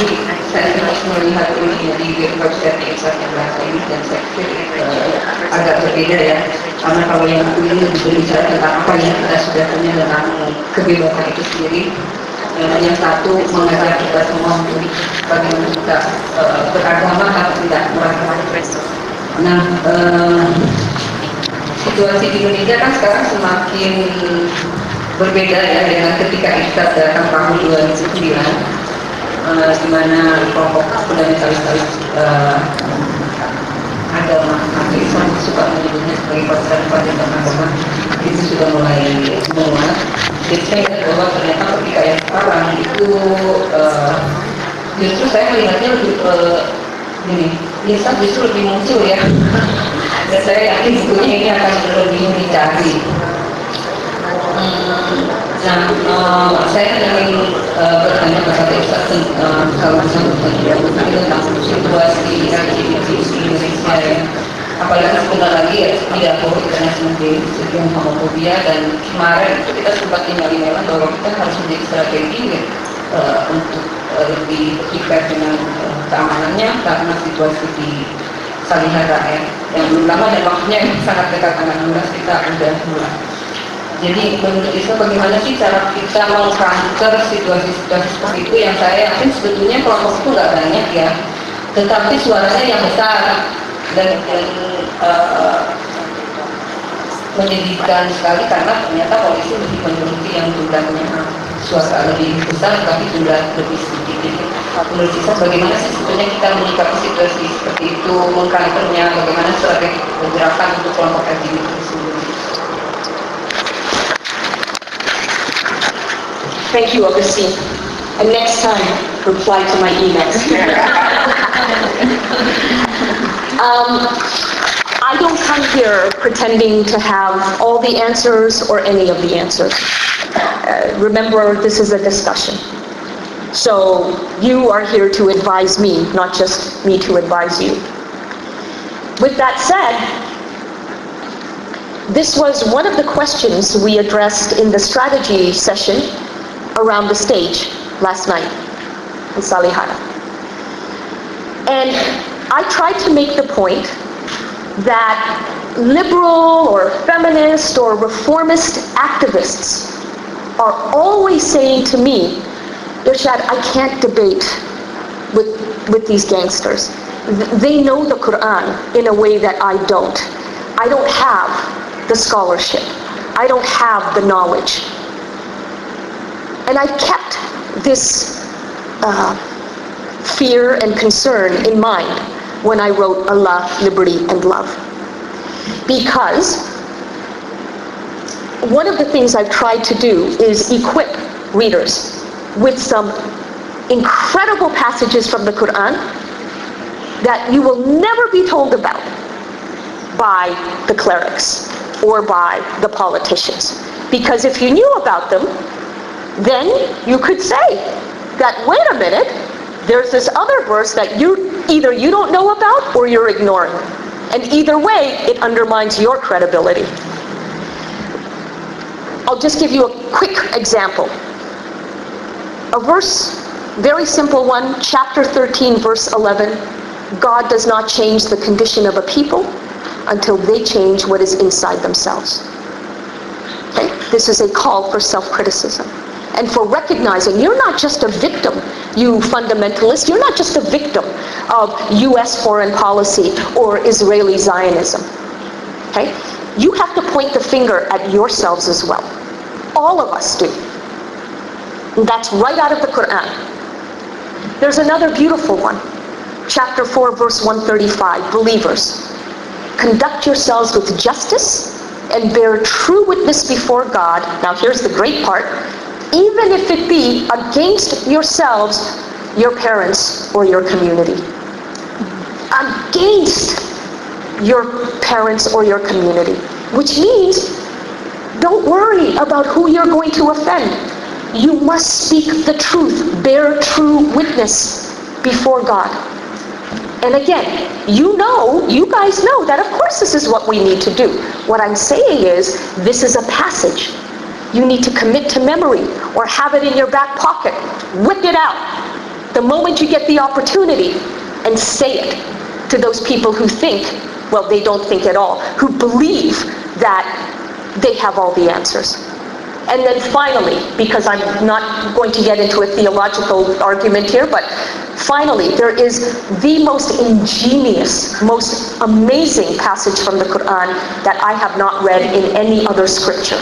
saya harus melihat ini di website Irshad yang bahasa ini, dan saya pikir agak berbeda ya, karena kalau yang ini lebih berbicara tentang apa yang kita sudah punya tentang kebebasan itu sendiri. Yang satu mengajak kita semua untuk bagaimana kita beragama atau tidak beragama. Nah, situasi di Indonesia kan sekarang semakin berbeda ya dengan ketika Irshad datang tahun 2009, di mana kelompok fundamentalis agama atau Islam suka menyebutnya sebagai pasar-pasar agama itu sudah mulai menguat. Jadi saya ingat bahwa ternyata ketika yang sekarang itu justru saya melihatnya lebih Islam justru lebih muncul ya, dan saya yakin bukunya ini akan lebih dicari. Saya ingin bertanya kepada Irshad kalau tentang situasi LGBT di Indonesia ya. Apalagi sebentar lagi ya, tidak perlu internasional di homofobia, dan kemarin itu kita sempat email-emailan bahwa kita harus menjadi strategi ya, untuk lebih prepare dengan keamanannya, karena situasi di Salihara ya, yang belum lama dan waktunya sangat dekat tanggal 16 kita udah mulai. Jadi menurut Isma bagaimana sih cara kita meng-counter situasi-situasi seperti itu, yang saya yakin sebetulnya kelompok itu nggak banyak ya, tetapi suaranya yang besar dan menyedihkan sekali, karena ternyata polisi lebih menuruti yang jumlahnya suara lebih besar tapi jumlah lebih sedikit. Jadi menurut Isma bagaimana sih sebetulnya kita menyikapi situasi seperti itu, meng-counternya, bagaimana strategi pergerakan untuk kelompok LGBT sendiri? Thank you, Augustine. And next time, reply to my emails. I don't come here pretending to have all the answers or any of the answers. Remember, this is a discussion. So you are here to advise me, not just me to advise you. With that said, this was one of the questions we addressed in the strategy session around the stage last night in Salihara. And I tried to make the point that liberal or feminist or reformist activists are always saying to me, Irshad, I can't debate with these gangsters. They know the Quran in a way that I don't. I don't have the scholarship. I don't have the knowledge. And I kept this fear and concern in mind when I wrote Allah, Liberty, and Love. Because one of the things I've tried to do is equip readers with some incredible passages from the Quran that you will never be told about by the clerics or by the politicians. Because if you knew about them, then you could say that, wait a minute, there's this other verse that either you don't know about or you're ignoring. And either way, it undermines your credibility. I'll just give you a quick example. A verse, very simple one, chapter 13, verse 11. God does not change the condition of a people until they change what is inside themselves. Okay? This is a call for self-criticism. And for recognizing you're not just a victim, you fundamentalist, you're not just a victim of US foreign policy or Israeli Zionism. Okay? You have to point the finger at yourselves as well. All of us do. And that's right out of the Quran. There's another beautiful one. Chapter 4, verse 135. Believers, conduct yourselves with justice and bear true witness before God. Now here's the great part. Even if it be against yourselves, your parents, or your community. Against your parents or your community. Which means, don't worry about who you're going to offend. You must speak the truth, bear true witness before God. And again, you guys know that of course this is what we need to do. What I'm saying is, this is a passage. You need to commit to memory or have it in your back pocket. Whip it out the moment you get the opportunity and say it to those people who think, well, they don't think at all, who believe that they have all the answers. And then finally, because I'm not going to get into a theological argument here, but finally, there is the most ingenious, most amazing passage from the Quran that I have not read in any other scripture.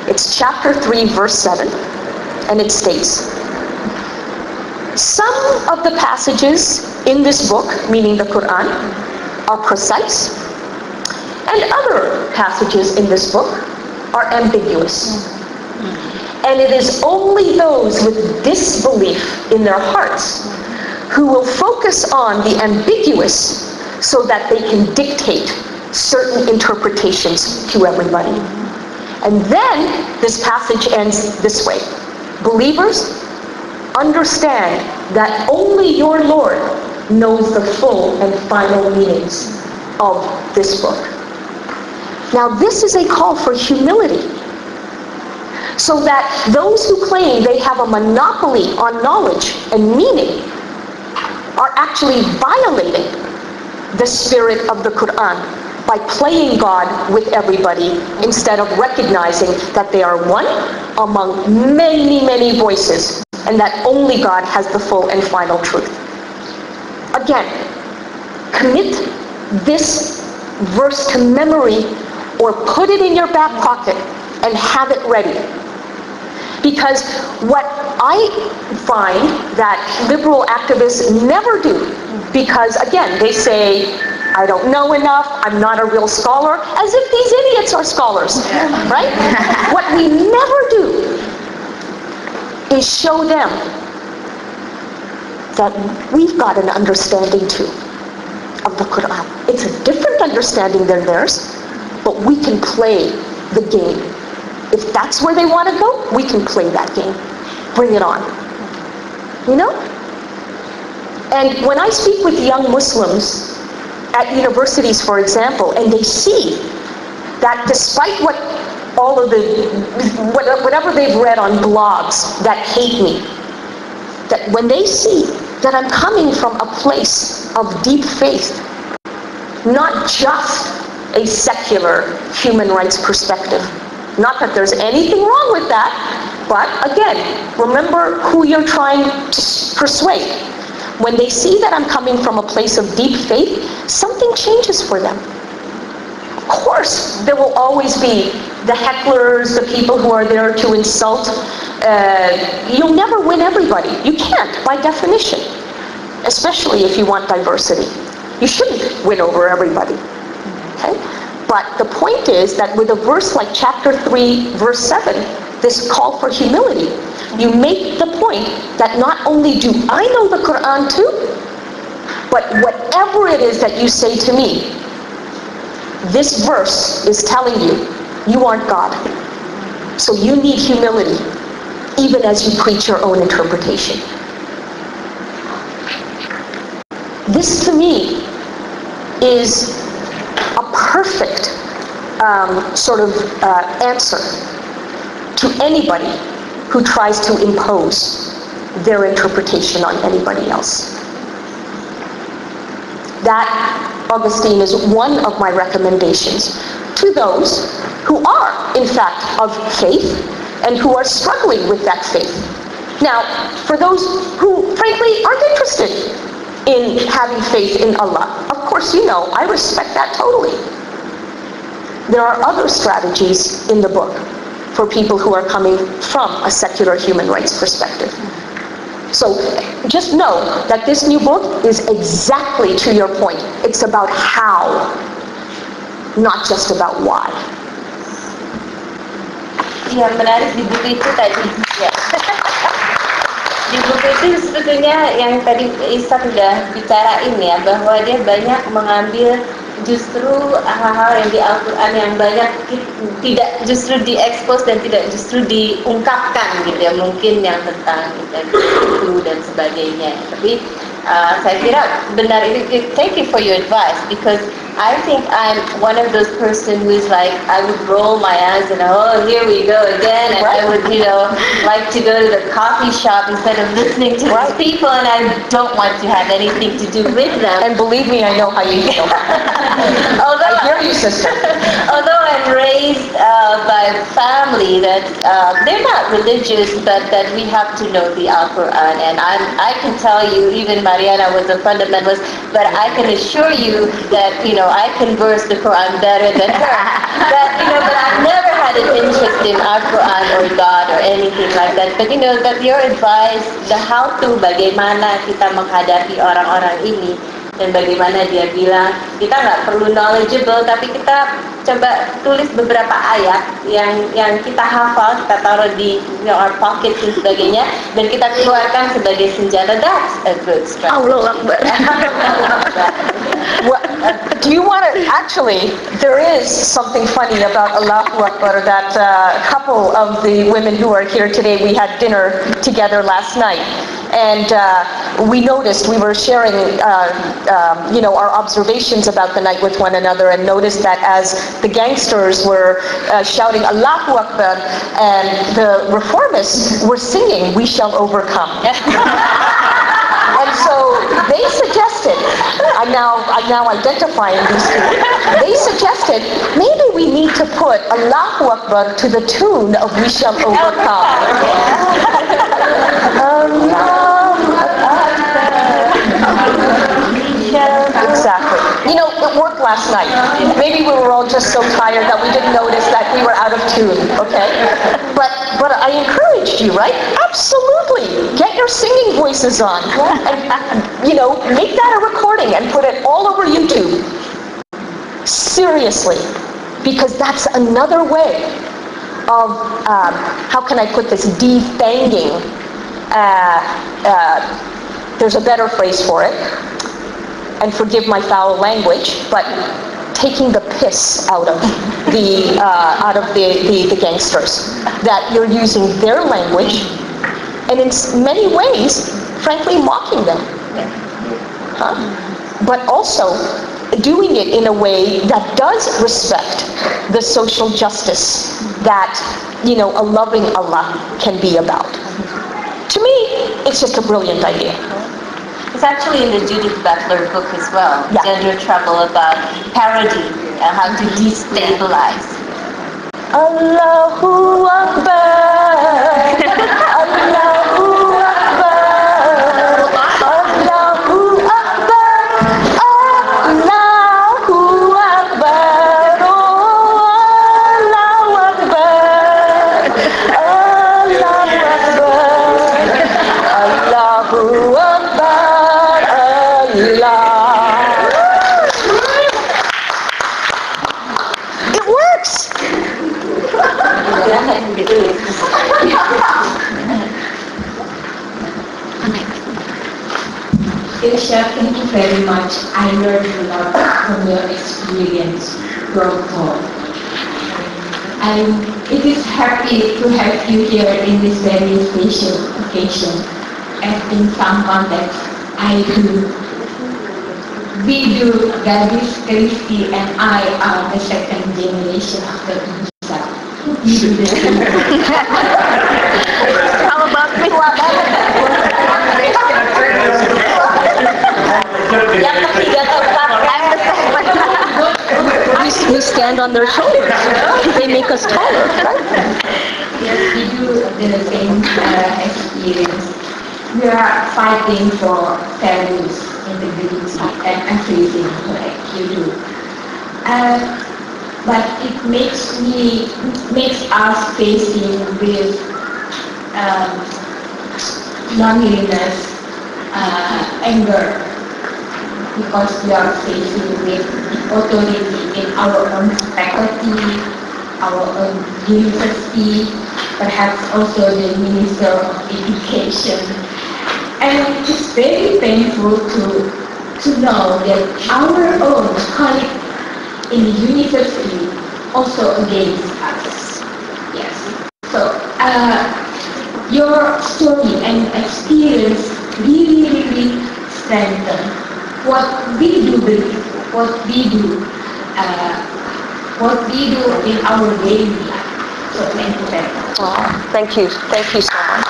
It's chapter 3, verse 7, and it states, some of the passages in this book, meaning the Quran, are precise, and other passages in this book are ambiguous. And it is only those with disbelief in their hearts who will focus on the ambiguous so that they can dictate certain interpretations to everybody. And then this passage ends this way. Believers, understand that only your Lord knows the full and final meanings of this book. Now this is a call for humility, so that those who claim they have a monopoly on knowledge and meaning are actually violating the spirit of the Quran by playing God with everybody instead of recognizing that they are one among many, many voices and that only God has the full and final truth. Again, commit this verse to memory or put it in your back pocket and have it ready. Because what I find that liberal activists never do, because again, they say, I don't know enough, I'm not a real scholar, as if these idiots are scholars, right? What we never do is show them that we've got an understanding too of the Quran. It's a different understanding than theirs, but we can play the game. If that's where they want to go, we can play that game. Bring it on. You know? And when I speak with young Muslims at universities, for example, and they see that despite whatever they've read on blogs that hate me, that when they see that I'm coming from a place of deep faith, not just a secular human rights perspective. Not that there's anything wrong with that, but again, remember who you're trying to persuade. When they see that I'm coming from a place of deep faith, something changes for them. course, there will always be the hecklers, the people who are there to insult. You'll never win everybody. You can't, by definition, especially if you want diversity. You shouldn't win over everybody. Okay? But the point is that with a verse like chapter 3, verse 7, this call for humility, you make the point that not only do I know the Quran too, but whatever it is that you say to me, this verse is telling you, you aren't God. So you need humility, even as you preach your own interpretation. This to me is a perfect answer to anybody who tries to impose their interpretation on anybody else. That, Augustine, is one of my recommendations to those who are, in fact, of faith and who are struggling with that faith. Now, for those who, frankly, aren't interested in having faith in Allah, of course, you know, I respect that totally. There are other strategies in the book for people who are coming from a secular human rights perspective. So just know that this new book is exactly to your point. It's about how, not just about why. Yang menarik di buku itu tadi, ya. Di buku itu sebetulnya yang tadi Isa sudah bicarain ya, bahwa dia banyak mengambil justru hal-hal yang di Al-Quran yang banyak tidak justru diekspos dan tidak justru diungkapkan gitu ya, mungkin yang tentang itu dan sebagainya. Tapi saya kira benar itu. Thank you for your advice, because I think I'm one of those person who is like, I would roll my eyes and oh, here we go again, and I would, like to go to the coffee shop instead of listening to these people, and I don't want to have anything to do with them. And believe me, I know how you feel. I hear you, sister. Although I'm raised by a family that they're not religious, but that we have to know the Al-Quran, and I can tell you, even Mariana was a fundamentalist, but I can assure you that, I converse the Quran better than her. But I've never had an interest in Al-Quran or God or anything like that. But that your advice, the how-to, bagaimana kita menghadapi orang-orang ini, dan bagaimana dia bilang, kita nggak perlu knowledgeable, tapi kita coba tulis beberapa ayat yang kita hafal, kita taruh di our pockets dan sebagainya, dan kita keluarkan sebagai senjata. That's a good strategy. Allah Akbar. Do you want to, actually, there is something funny about Allahu Akbar, that couple of the women who are here today, we had dinner together last night. And we noticed, we were sharing, our observations about the night with one another, and noticed that as the gangsters were shouting Allahu Akbar, and the reformists were singing, "We shall overcome." And so they suggested, I'm now identifying these two, they suggested maybe we need to put Allahu Akbar to the tune of "We shall overcome." Exactly. It worked last night. Maybe we were all just so tired that we didn't notice that we were out of tune, okay? But I encouraged you, right? Absolutely. Get your singing voices on. And, make that a recording and put it all over YouTube. Seriously. Because that's another way of, how can I put this, defanging. There's a better phrase for it. And forgive my foul language, but taking the piss out of the gangsters. That you're using their language, and in many ways, frankly, mocking them. But also doing it in a way that does respect the social justice that, a loving Allah can be about. To me, it's just a brilliant idea. It's actually in the Judith Butler book as well, Yeah. Gender Trouble, about parody and how to destabilize. Allahu Akbar, Allahu Akbar, Allahu Akbar, Allahu Akbar, Irshad, thank you very much. I learned a lot from your experience, your thought. It is happy to have you here in this very special occasion. And in some context, we do, Gadis, Christy, and I are the second generation after Irshad. We do the same. How about me? We stand on their shoulders. They make us taller, right? Yes, we do the same experience. We are fighting for fairness in the business and everything like you do. But it makes us facing with loneliness, anger, because we are facing with authority in our own faculty, our own university, perhaps also the Minister of Education. And it's very painful to know that our own colleagues in the university also against us. Yes. So your story and experience really strengthen what we do believe, what we do in our daily life. So thank you very much. Thank you so much.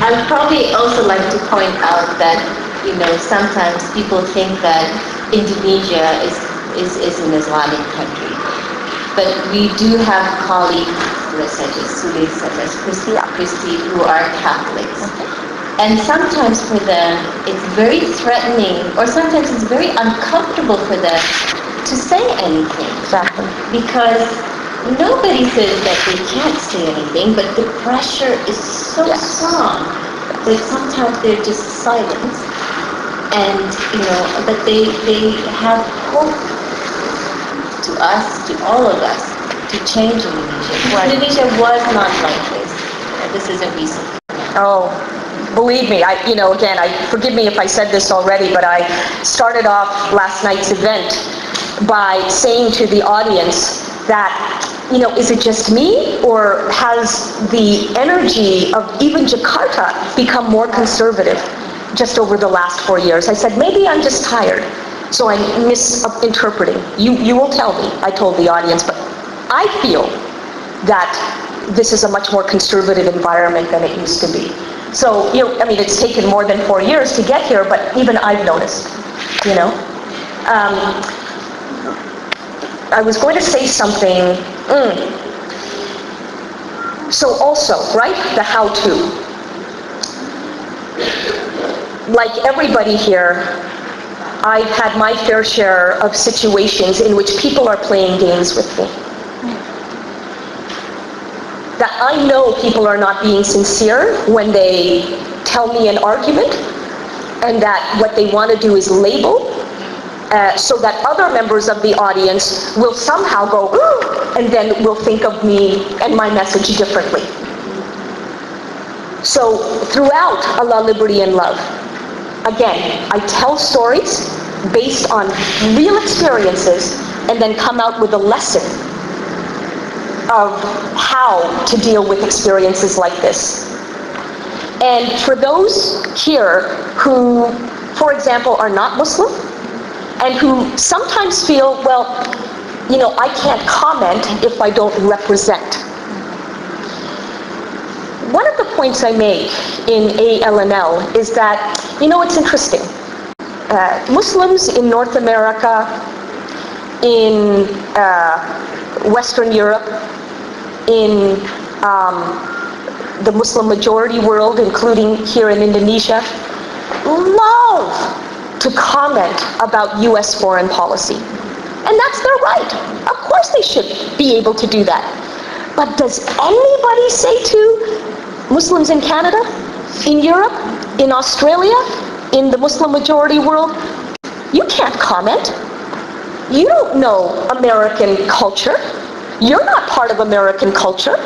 I would probably also like to point out that, sometimes people think that Indonesia is an Islamic country. But we do have colleagues, such as Christy, who are Catholics. And sometimes for them, it's very threatening, or sometimes it's very uncomfortable for them to say anything. Exactly. Because nobody says that they can't say anything, but the pressure is so strong that sometimes they're just silent. And, but they have hope to us, to all of us, to change Indonesia. Well, Indonesia was not like this. This isn't recent. Oh, believe me, again, forgive me if I said this already, but I started off last night's event by saying to the audience that, is it just me, or has the energy of even Jakarta become more conservative just over the last 4 years? I said, maybe I'm just tired, so I'm misinterpreting. You will tell me, I told the audience, but I feel that this is a much more conservative environment than it used to be. So, it's taken more than 4 years to get here, but even I've noticed, I was going to say something. So also, right, the how-to. Like everybody here, I've had my fair share of situations in which people are playing games with me. That I know people are not being sincere when they tell me an argument, and that what they want to do is label, so that other members of the audience will somehow go, ooh, and then will think of me and my message differently. So throughout Allah, Liberty, and Love, again, I tell stories based on real experiences and then come out with a lesson of how to deal with experiences like this. And for those here who, for example, are not Muslim, and who sometimes feel, well, I can't comment if I don't represent. One of the points I make in ALNL is that, it's interesting. Muslims in North America, in Western Europe, in the Muslim majority world, including here in Indonesia, love to comment about U.S. foreign policy. And that's their right. Of course they should be able to do that. But does anybody say to Muslims in Canada, in Europe, in Australia, in the Muslim majority world, you can't comment. You don't know American culture. You're not part of American culture.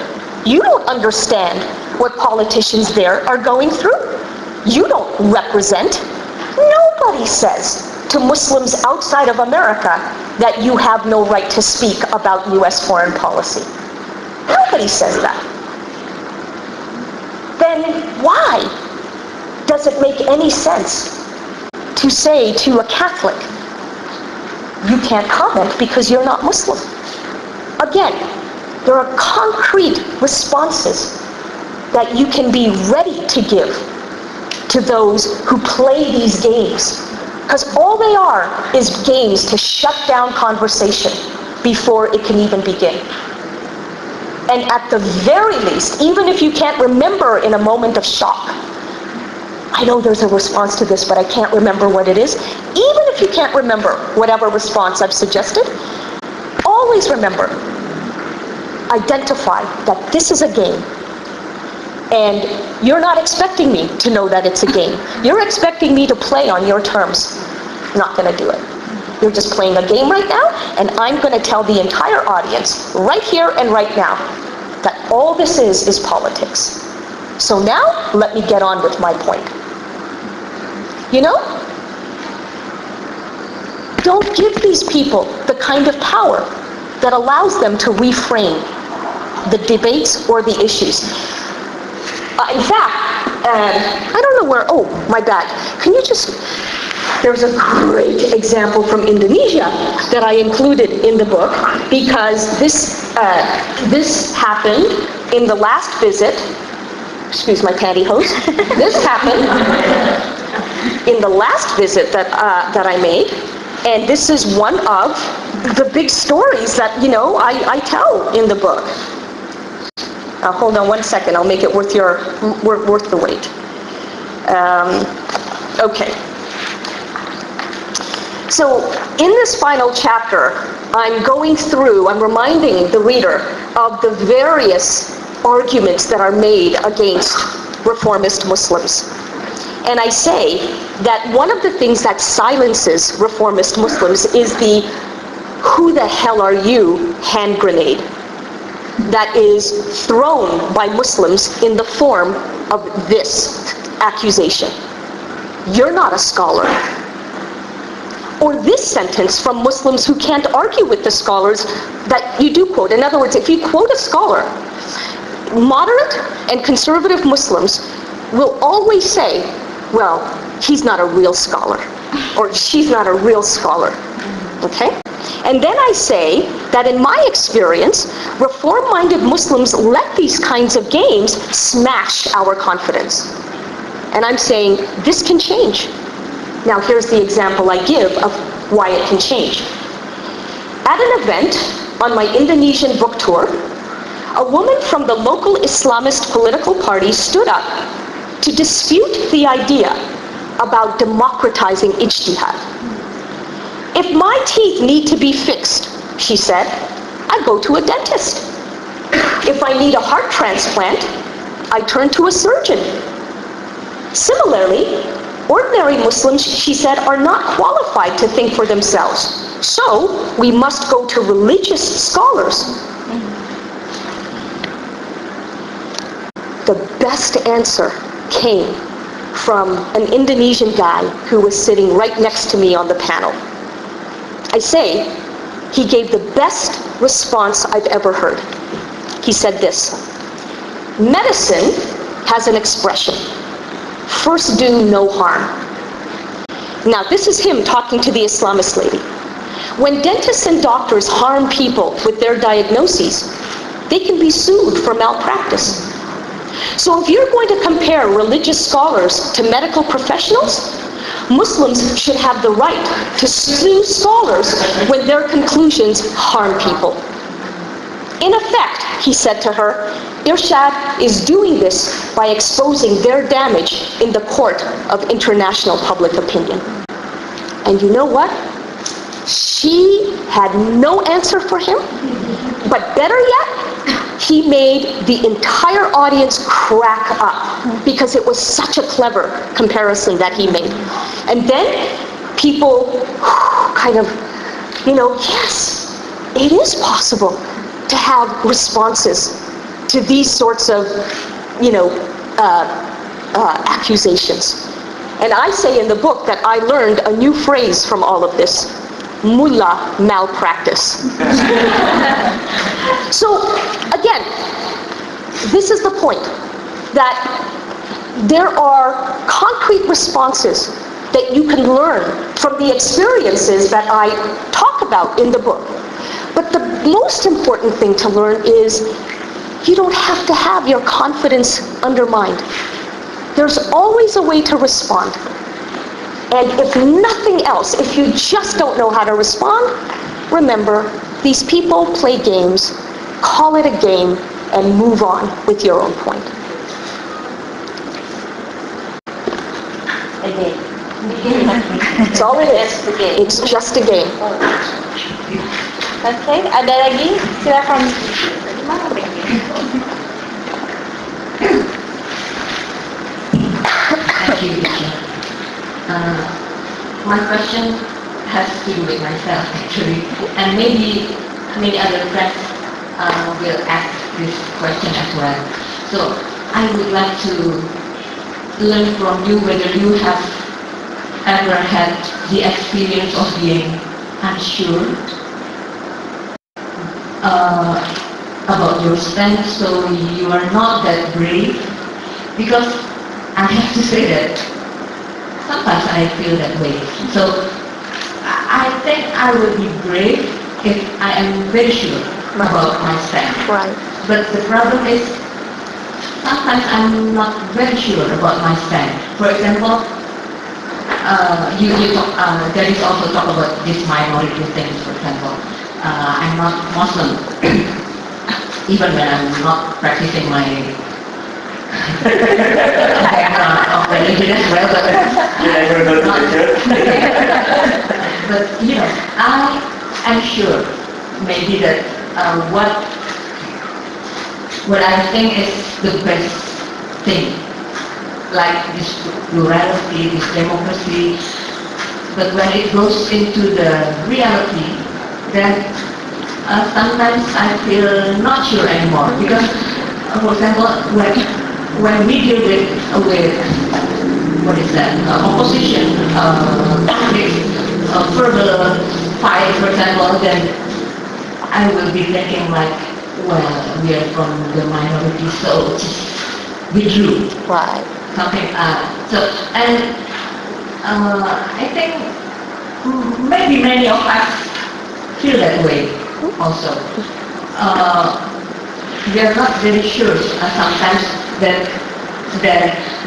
You don't understand what politicians there are going through. You don't represent Nobody says to Muslims outside of America that you have no right to speak about US foreign policy. Nobody says that. Then why does it make any sense to say to a Catholic, you can't comment because you're not Muslim? Again, there are concrete responses that you can be ready to give to those who play these games. Because all they are is games to shut down conversation before it can even begin. And at the very least, even if you can't remember in a moment of shock, I know there's a response to this, but I can't remember what it is. Even if you can't remember whatever response I've suggested, always remember, identify that this is a game. And you're not expecting me to know that it's a game. You're expecting me to play on your terms. I'm not going to do it. You're just playing a game right now, and I'm going to tell the entire audience, right here and right now, that all this is politics. So now, let me get on with my point. You know, don't give these people the kind of power that allows them to reframe the debates or the issues. In fact, I don't know where, oh, my bad. Can you just, there's a great example from Indonesia that I included in the book because this happened in the last visit, excuse my pantyhose, this happened in the last visit that I made, and this is one of the big stories that, you know, I tell in the book. Hold on one second, I'll make it worth the wait. Okay. So in this final chapter, I'm reminding the reader of the various arguments that are made against reformist Muslims. And I say that one of the things that silences reformist Muslims is the "who the hell are you" hand grenade that is thrown by Muslims in the form of this accusation. You're not a scholar. Or this sentence from Muslims who can't argue with the scholars that you do quote. In other words, if you quote a scholar, moderate and conservative Muslims will always say, well, he's not a real scholar, or she's not a real scholar, okay? And then I say that in my experience, reform-minded Muslims let these kinds of games smash our confidence. And I'm saying this can change. Now here's the example I give of why it can change. At an event on my Indonesian book tour, a woman from the local Islamist political party stood up to dispute the idea about democratizing ijtihad. If my teeth need to be fixed, she said, I go to a dentist. If I need a heart transplant, I turn to a surgeon. Similarly, ordinary Muslims, she said, are not qualified to think for themselves. So we must go to religious scholars. The best answer came from an Indonesian guy who was sitting right next to me on the panel. I say, he gave the best response I've ever heard. He said this: medicine has an expression, first do no harm. Now this is him talking to the Islamist lady. When dentists and doctors harm people with their diagnoses, they can be sued for malpractice. So if you're going to compare religious scholars to medical professionals, Muslims should have the right to sue scholars when their conclusions harm people. In effect, he said to her, Irshad is doing this by exposing their damage in the court of international public opinion. And you know what? She had no answer for him, but better yet, he made the entire audience crack up because it was such a clever comparison that he made. And then people kind of, you know, yes, it is possible to have responses to these sorts of, you know, accusations. And I say in the book that I learned a new phrase from all of this: mullah malpractice. So again, this is the point, that there are concrete responses that you can learn from the experiences that I talk about in the book. But the most important thing to learn is you don't have to have your confidence undermined. There's always a way to respond. And if nothing else, if you just don't know how to respond, remember, these people play games. Call it a game and move on with your own point. A game. That's all it is. It's just a game. Okay, ada lagi? Silakan. Thank you, teacher. My question has to do with myself, actually, and maybe many other friends will ask this question as well. So I would like to learn from you whether you have ever had the experience of being unsure about your stand, so you are not that brave, because I have to say that sometimes I feel that way. So I think I will be brave if I am very sure about my stand. Right. But the problem is sometimes I'm not very sure about my stand. For example, there is also talk about this minority things. For example, I'm not Muslim, even when I'm not practicing my of religion as well. But you know, I am sure maybe that what I think is the best thing, like this plurality, this democracy, but when it goes into the reality, then sometimes I feel not sure anymore. Because, for example, when we deal with what is that, opposition, conflict, further fight, for example, then I will be thinking like, well, we are from the minority, so just withdrew. Right. Something, so, and I think maybe many of us feel that way also. We are not very sure sometimes that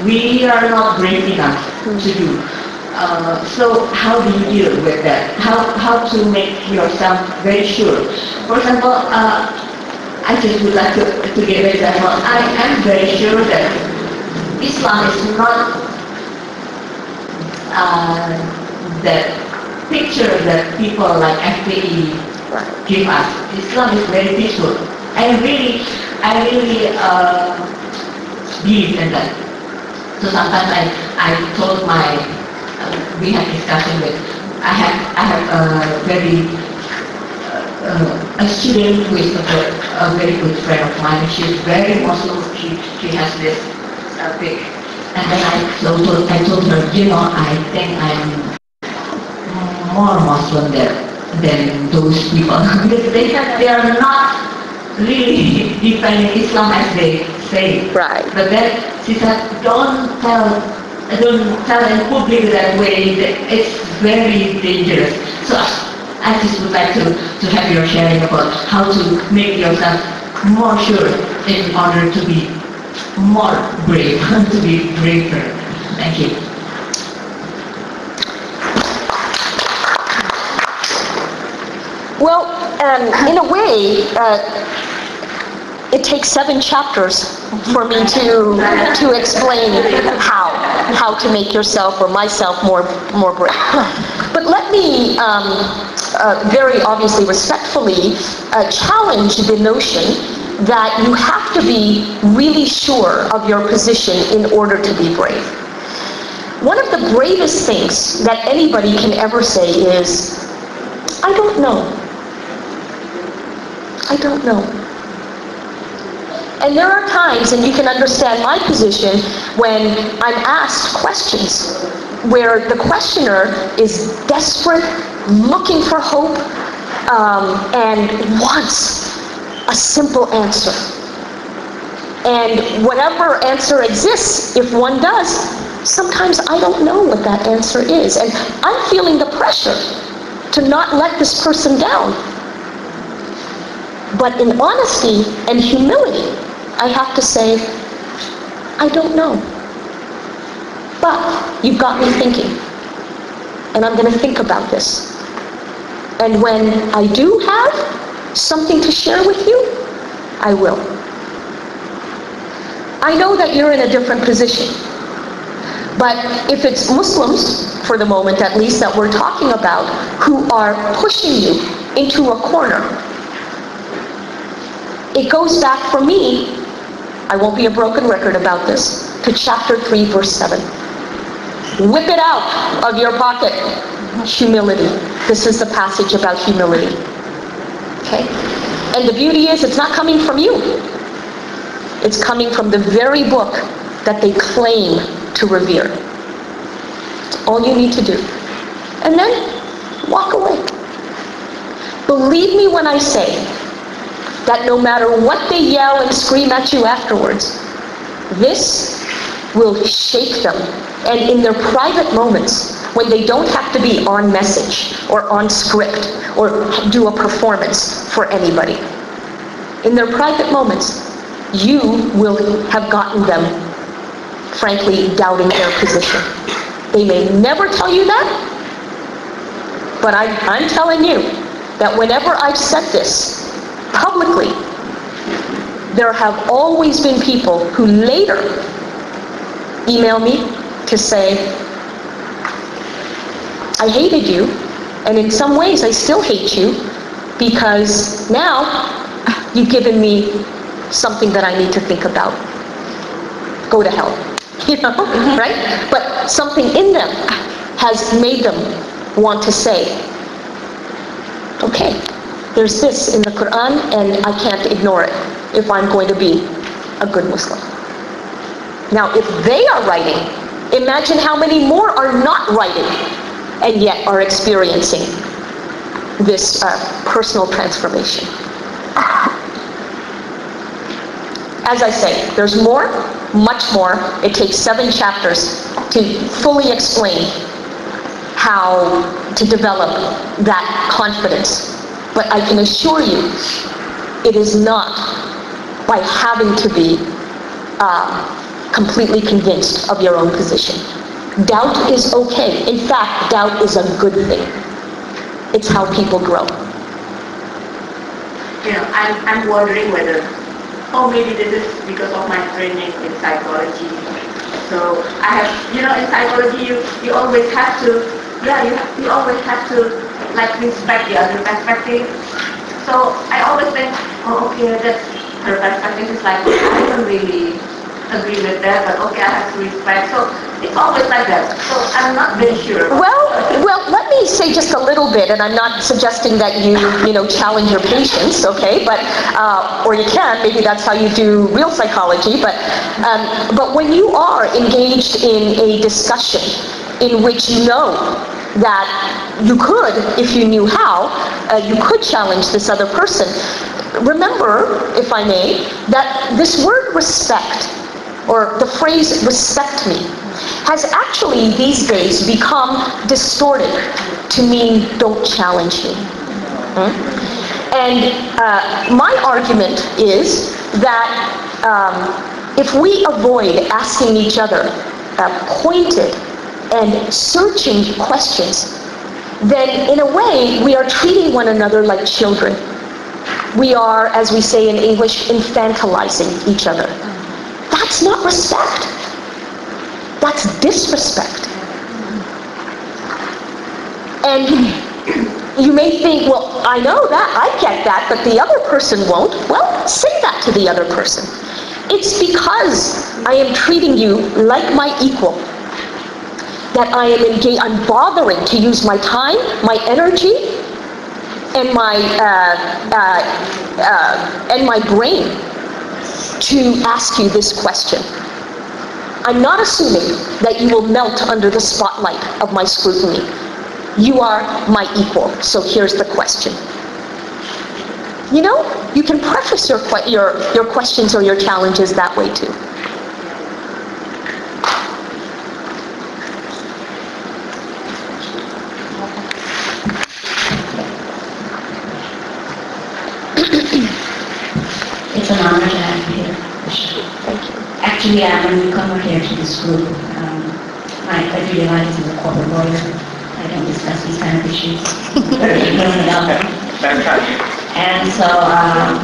we are not brave enough to do. So how do you deal with that? How to make yourself very sure? For example, I just would like to give an example. I am very sure that Islam is not that picture that people like FPI give us. Islam is very peaceful. I really believe in that. So sometimes I told we had discussion with, I have a very a student who is a very good friend of mine. She's very Muslim. She has this big, and then I told her, you know, I think I'm more Muslim than those people. they are not really defending Islam as they say. Right. But then she said, don't tell in public that way. It's very dangerous. So I just would like to have your sharing about how to make yourself more sure in order to be more brave, to be braver. Thank you. Well, in a way, it takes 7 chapters for me to explain how to make yourself or myself more brave. But let me very obviously, respectfully, challenge the notion that you have to be really sure of your position in order to be brave. One of the bravest things that anybody can ever say is, I don't know. I don't know. And there are times, and you can understand my position, when I'm asked questions where the questioner is desperate, looking for hope, and wants a simple answer. And whatever answer exists, if one does, sometimes I don't know what that answer is. And I'm feeling the pressure to not let this person down. But in honesty and humility, I have to say, I don't know. But you've got me thinking. And I'm going to think about this. And when I do have something to share with you, I will. I know that you're in a different position. But if it's Muslims, for the moment at least, that we're talking about, who are pushing you into a corner, it goes back for me, I won't be a broken record about this, to chapter 3, verse 7. Whip it out of your pocket. Humility. This is the passage about humility. Okay? And the beauty is, it's not coming from you. It's coming from the very book that they claim to revere. All you need to do. And then, walk away. Believe me when I say that no matter what they yell and scream at you afterwards, this will shake them. And in their private moments, when they don't have to be on message or on script or do a performance for anybody, in their private moments, you will have gotten them, frankly, doubting their position. They may never tell you that, but I'm telling you that whenever I've said this publicly, there have always been people who later email me to say, I hated you, and in some ways I still hate you, because now you've given me something that I need to think about. Go to hell. You know, right? But something in them has made them want to say, okay, there's this in the Quran and I can't ignore it if I'm going to be a good Muslim. Now, if they are writing, imagine how many more are not writing and yet are experiencing this personal transformation. As I say, there's more, much more. It takes 7 chapters to fully explain how to develop that confidence. But I can assure you, it is not by having to be completely convinced of your own position. Doubt is okay. In fact, doubt is a good thing. It's how people grow. You know, I'm wondering whether, oh, maybe this is because of my training in psychology. So I have, you know, in psychology, you always have to, you always have to like respect the other perspective. So I always think, oh, okay, that's her perspective is like, I don't really agree with that, but okay, I have to respect. So it's always like that. So I'm not very sure. Well, let me say just a little bit, and I'm not suggesting that you challenge your patients, okay? But or you can, maybe that's how you do real psychology. But when you are engaged in a discussion in which you know that you could, if you knew how, you could challenge this other person. Remember, if I may, that this word respect, or the phrase respect me, has actually these days become distorted to mean don't challenge me. And my argument is that if we avoid asking each other pointed and searching questions, then in a way we are treating one another like children. We are, as we say in English, infantilizing each other. That's not respect. That's disrespect. And you may think, well, I know that, I get that, but the other person won't. Well, say that to the other person. It's because I am treating you like my equal that I am engaged, I'm bothering to use my time, my energy, and my brain to ask you this question. I'm not assuming that you will melt under the spotlight of my scrutiny. You are my equal, so here's the question. You know, you can preface your questions or your challenges that way too. It's an honor to have you here. Thank you. Actually, I'm a newcomer here to this group. My everyday life is a corporate lawyer. I don't discuss these kind of issues. And so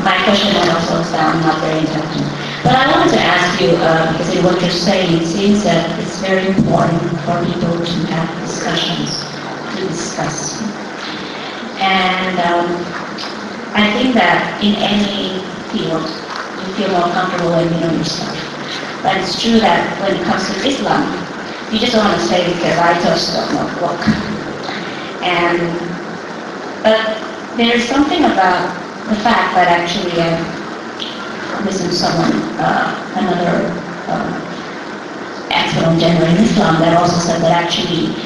my question will also sound not very intelligent. But I wanted to ask you, because in what you're saying, it seems that it's very important for people to have discussions, to discuss. And I think that in any field, you feel more comfortable when you know yourself. But it's true that when it comes to Islam, you just don't want to say because I just don't know the book. But there's something about the fact that actually I listened to someone, another expert on gender in Islam, that also said that actually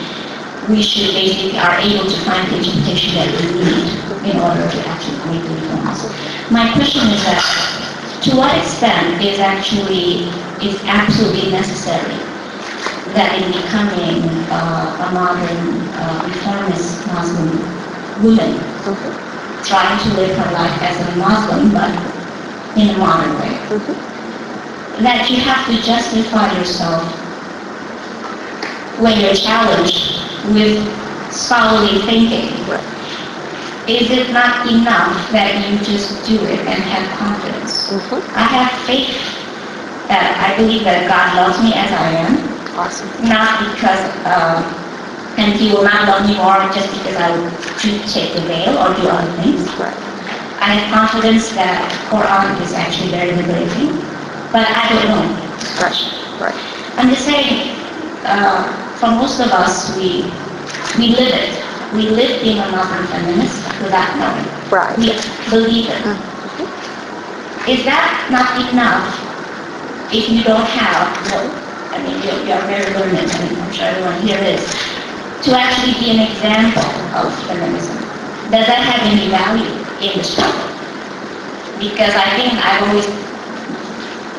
we should basically are able to find the interpretation that we need in order to actually make the reforms. My question is that to what extent is absolutely necessary that in becoming a modern reformist Muslim woman, trying to live her life as a Muslim but in a modern way, that you have to justify yourself when you're challenged with scholarly thinking? Is it not enough that you just do it and have confidence? I have faith that I believe that God loves me as I am. Awesome. Not because, and He will not love me more just because I will take the veil or do other things. Right. I have confidence that Quran is actually very liberating, but I don't know. Right. I'm just saying, for most of us, we live it. We live being a Muslim feminist without knowing. Right. We believe it. Is that not enough if you don't have, I mean, you're very learned, and I'm sure everyone here is, to actually be an example of feminism? Does that have any value in the struggle? Because I think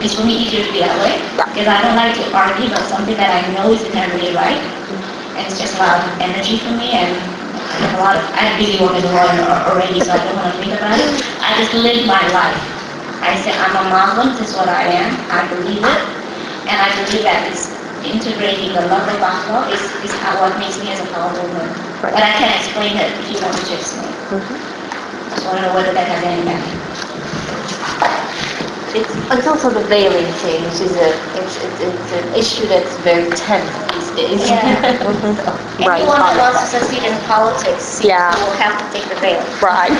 it's for me easier to be that way, because I don't like to argue about something that I know is inherently right, and it's just a lot of energy for me, and I'm busy working as a lawyer already, so I don't want to think about it. I just live my life. I say I'm a Muslim, this is what I am, I believe it, and I believe that it's integrating the love of Allah is what makes me as a powerful woman. But I can't explain it if you want me to explain. So I don't know whether that has any value. It's also the veiling thing, which is it's an issue that's very tense these days. Yeah. Anyone that wants to succeed in politics will have to take the veil. Right.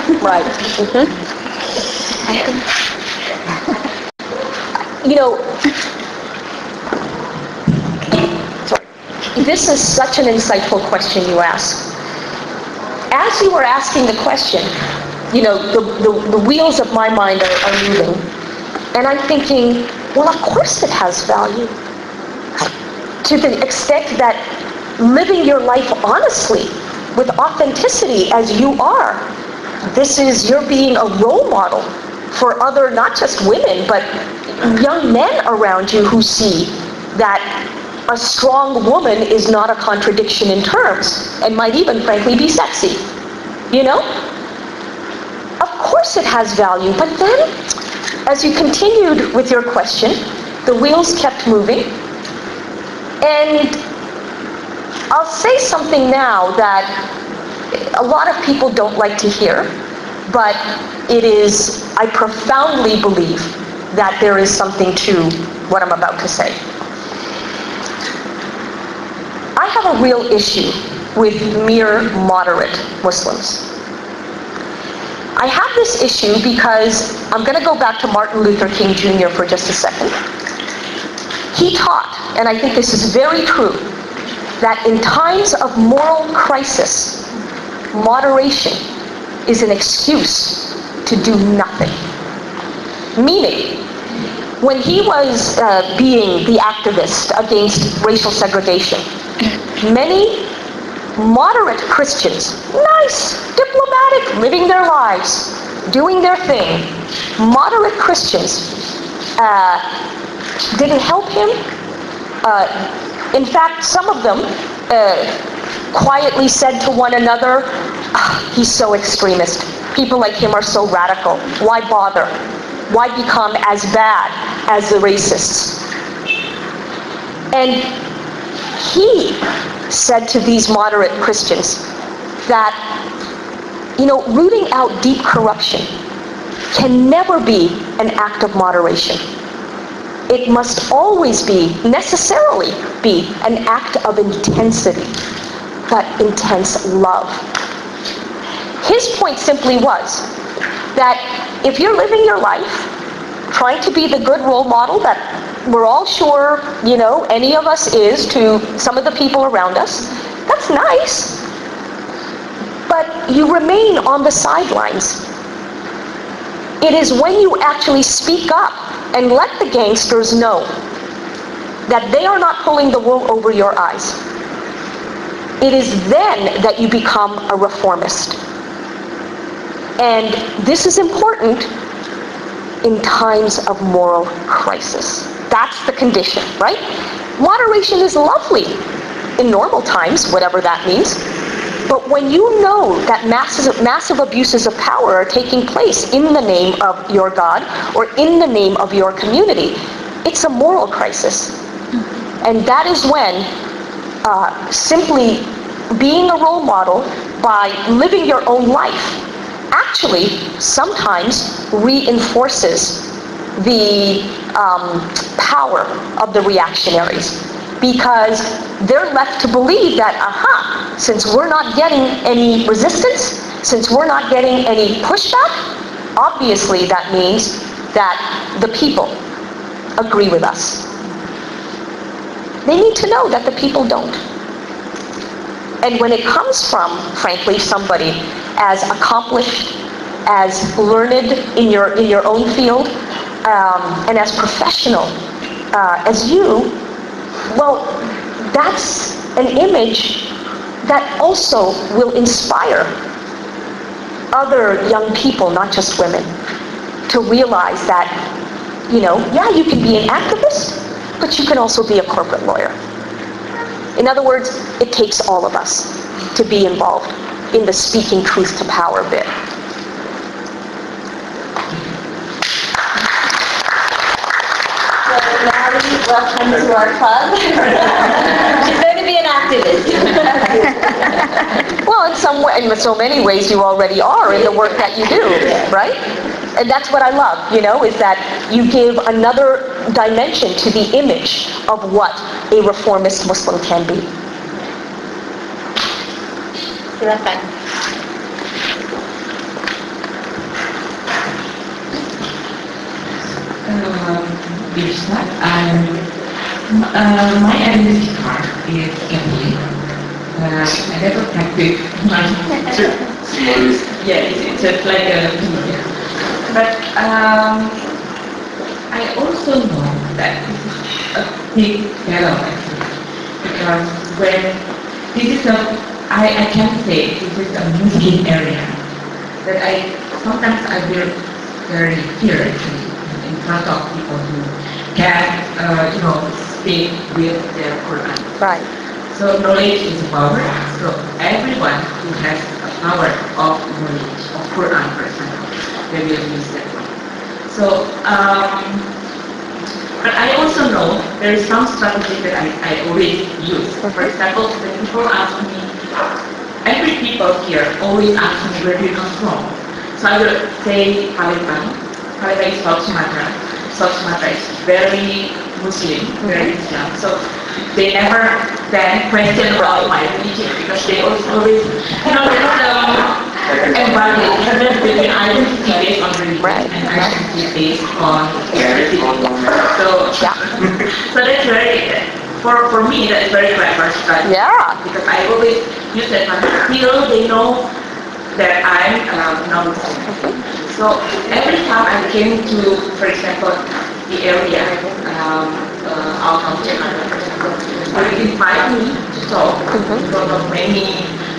You know, this is such an insightful question you ask. As you were asking the question, you know, the wheels of my mind are moving. And I'm thinking, well, of course it has value. To the extent that living your life honestly, with authenticity as you are, you're being a role model for other, not just women, but young men around you who see that a strong woman is not a contradiction in terms and might even, frankly, be sexy. You know? Of course it has value, but then, as you continued with your question, the wheels kept moving. And I'll say something now that a lot of people don't like to hear, but I profoundly believe that there is something to what I'm about to say. I have a real issue with mere moderate Muslims. I have this issue because I'm going to go back to Martin Luther King Jr. for just a second. He taught, and I think this is very true, that in times of moral crisis, moderation is an excuse to do nothing. Meaning, when he was being the activist against racial segregation, many moderate Christians, nice, diplomatic, living their lives, doing their thing, moderate Christians didn't help him. In fact, some of them quietly said to one another, he's so extremist. People like him are so radical. Why bother? Why become as bad as the racists? And he said to these moderate Christians that, rooting out deep corruption can never be an act of moderation. It must always necessarily be an act of intensity, but intense love. His point simply was that if you're living your life trying to be the good role model that we're all sure, any of us is to some of the people around us, that's nice. But you remain on the sidelines. It is when you actually speak up and let the gangsters know that they are not pulling the wool over your eyes. It is then that you become a reformist. And this is important in times of moral crisis. That's the condition, right? Moderation is lovely in normal times, whatever that means. But when you know that massive abuses of power are taking place in the name of your God or in the name of your community, it's a moral crisis. And that is when simply being a role model by living your own life actually sometimes reinforces the power of the reactionaries, because they're left to believe that, since we're not getting any resistance, since we're not getting any pushback, obviously that means that the people agree with us. They need to know that the people don't. And when it comes from, frankly, somebody as accomplished, as learned in your own field, and as professional as you, well, that's an image that also will inspire other young people, not just women, to realize that, yeah, you can be an activist, but you can also be a corporate lawyer. In other words, it takes all of us to be involved in the speaking truth to power bit. So Natalie, welcome to our club. She's going to be an activist. Well, in so many ways you already are in the work that you do, right? And that's what I love, is that you give another dimension to the image of what a reformist Muslim can be. Silakan. Irshad, my identity card is Catholic. I never practice my yeah, it's just like a but I also know that this is a big battle actually, because when this is I can say this is a Muslim area that sometimes I feel very fear actually in front of people who can speak with their Quran. Right. So knowledge is power. So everyone who has a power of knowledge of Quran, for example, they will use that one. So, but I also know there is some strategy that I always use. For example, when people ask me, every people here always ask me where do you come from. So I will say Palembang. Palembang is South Sumatra. South Sumatra is very Muslim, very Islam. So they never then question about my religion, because they always embrace between identity based on religion and identity based on charity. So that's very, for me, that is very clever strategy. Yeah. Because I always use that until they know that I'm non-Muslim. So every time I came to, for example, the area out of Jakarta, for example, will invite me to talk in front of many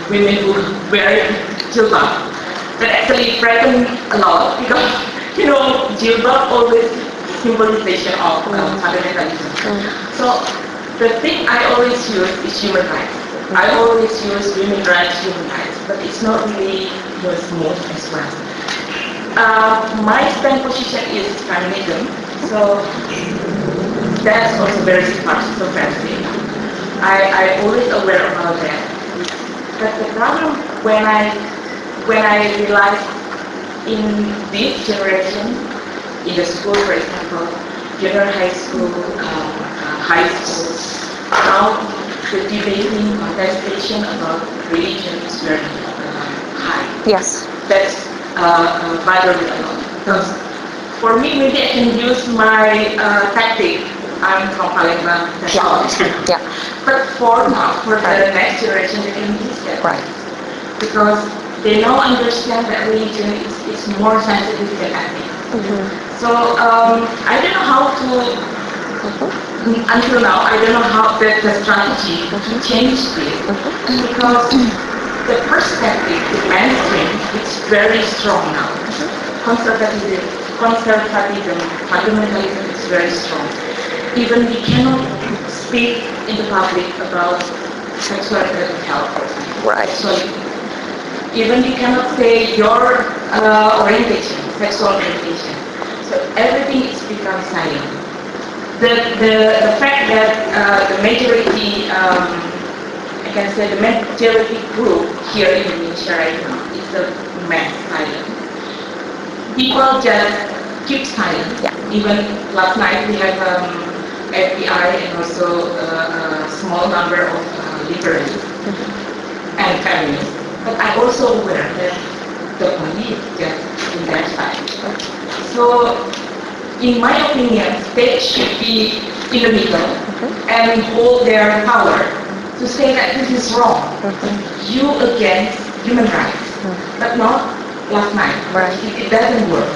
women who wear jilbab. That actually frightened a lot because, you know, jilbab always symbolization of fundamentalism. So the thing I always use is human rights. I always use women rights, human rights, but it's not really smooth as well. My stand position is feminism, so that's also very subversive. I always aware about that. But the problem when I realized in this generation, in the school, for example, junior high school, high school, now the debating contestation about religion is very high. Yes. That's bothered me a lot. Because for me, maybe I can use my tactic. I'm from Palembang, yeah. But for now, for the next generation, they can use that. Right. Because they now understand that religion is more sensitive than ethnic. So I don't know how to, until now, I don't know how the strategy to change this. Because the perspective, the mainstream, it's very strong now. Conservatism, fundamentalism is very strong. Even we cannot speak in the public about sexual and reproductive health. Right. So even we cannot say your orientation, sexual orientation. So everything is become silent. The fact that the majority, I can say the majority group here in Indonesia right now is the mass silent. People just keep silent. Yeah. Even last night we have FBI and also a small number of liberals and feminists. But I'm also aware that the police just in their side. So, in my opinion, they should be in the middle and hold their power to say that this is wrong. You against human rights, but not last night. Right. It doesn't work.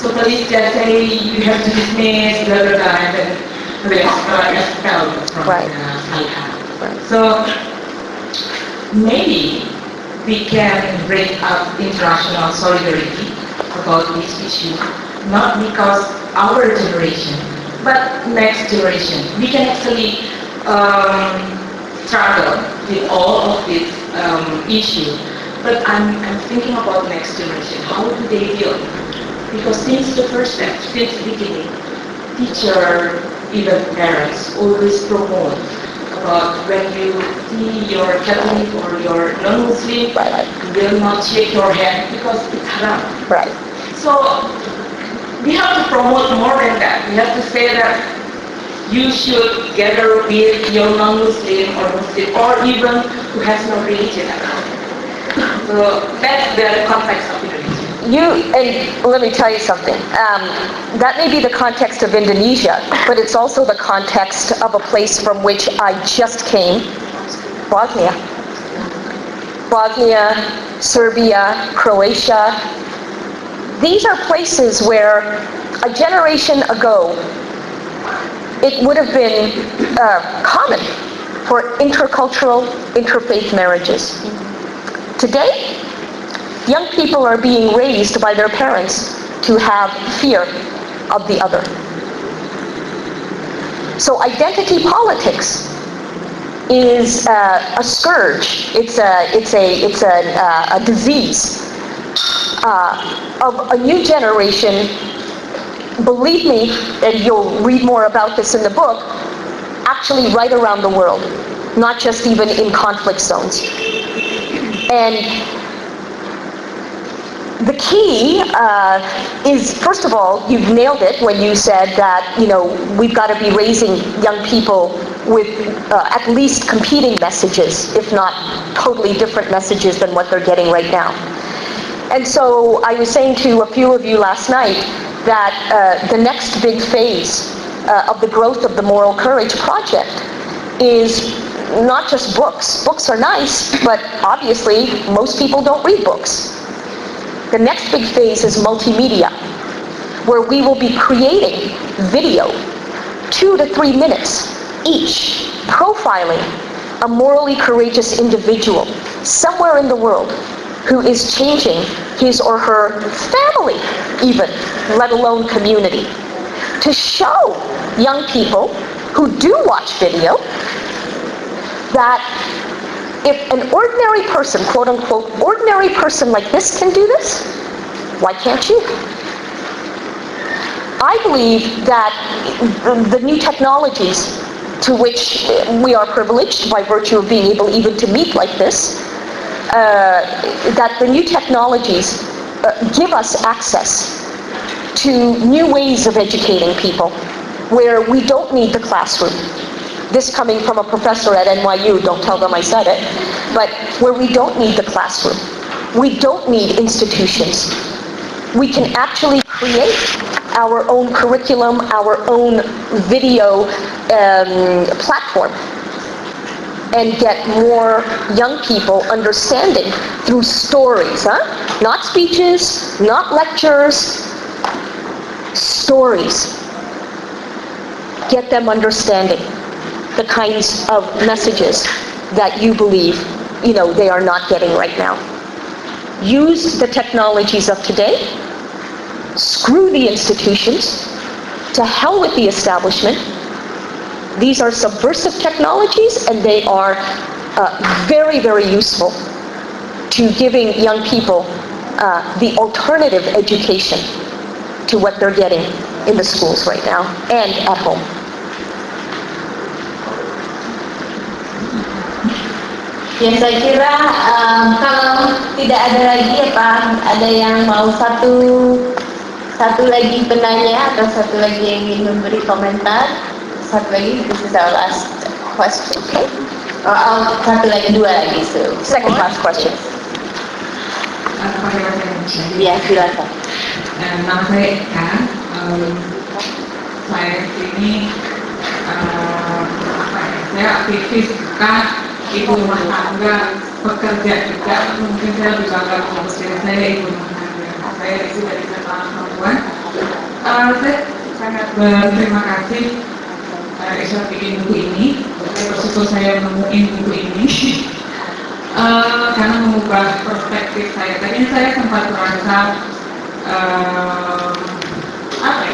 So police just say you have to dismiss, blah blah blah, and then they expel from Right. Right. So maybe we can bring up international solidarity about this issue, not because our generation, but next generation. We can actually struggle with all of this issue. But I'm thinking about next generation. How do they deal? Because since the first step, since the beginning, teacher, even parents always promote about when you see your Catholic or your non-Muslim, you will not shake your hand because it's haram. Right. So we have to promote more than that. We have to say that you should gather with your non-Muslim or Muslim or even who has no religion at all. So that's the context of Indonesia. And let me tell you something. That may be the context of Indonesia, but it's also the context of a place from which I just came, Bosnia. Bosnia, Serbia, Croatia. These are places where a generation ago it would have been common for intercultural, interfaith marriages. Today, young people are being raised by their parents to have fear of the other. So identity politics is a scourge. It's a disease of a new generation. Believe me, and you'll read more about this in the book, actually right around the world, not just even in conflict zones. And the key is, first of all, you've nailed it when you said that, we've got to be raising young people with at least competing messages, if not totally different messages than what they're getting right now. And so I was saying to a few of you last night that the next big phase of the growth of the Moral Courage Project is not just books. Books are nice, but obviously most people don't read books. The next big phase is multimedia. where we will be creating video, 2 to 3 minutes each, profiling a morally courageous individual somewhere in the world who is changing his or her family even, let alone community. To show young people who do watch video that if an ordinary person, quote unquote, ordinary person like this can do this, why can't you? I believe that the new technologies to which we are privileged by virtue of being able even to meet like this, that the new technologies give us access to new ways of educating people where we don't need the classroom. This coming from a professor at NYU, don't tell them I said it, but where we don't need the classroom. We don't need institutions. We can actually create our own curriculum, our own video platform, and get more young people understanding through stories, not speeches, not lectures, stories. Get them understanding the kinds of messages that you believe, they are not getting right now. Use the technologies of today. Screw the institutions. To hell with the establishment. These are subversive technologies, and they are very, very useful to giving young people the alternative education to what they're getting in the schools right now and at home. Ya, saya kira kalau tidak ada lagi, ada yang mau satu lagi penanya atau satu lagi yang ingin memberi komentar? Satu lagi, this is our last question. Okay? Satu lagi, 2 lagi. So, second last question. Ya, silakan. Nama saya Eka. Saya ini saya aktivis ibu rumah tangga, pekerja juga. Mungkin saya lebih bangga mengusia saya ibu rumah tangga. Saya itu dari seorang perempuan. Saya sangat berterima kasih Irshad bikin buku ini. Saya bersyukur saya menemukan buku ini karena mengubah perspektif saya. Tadinya saya sempat merasa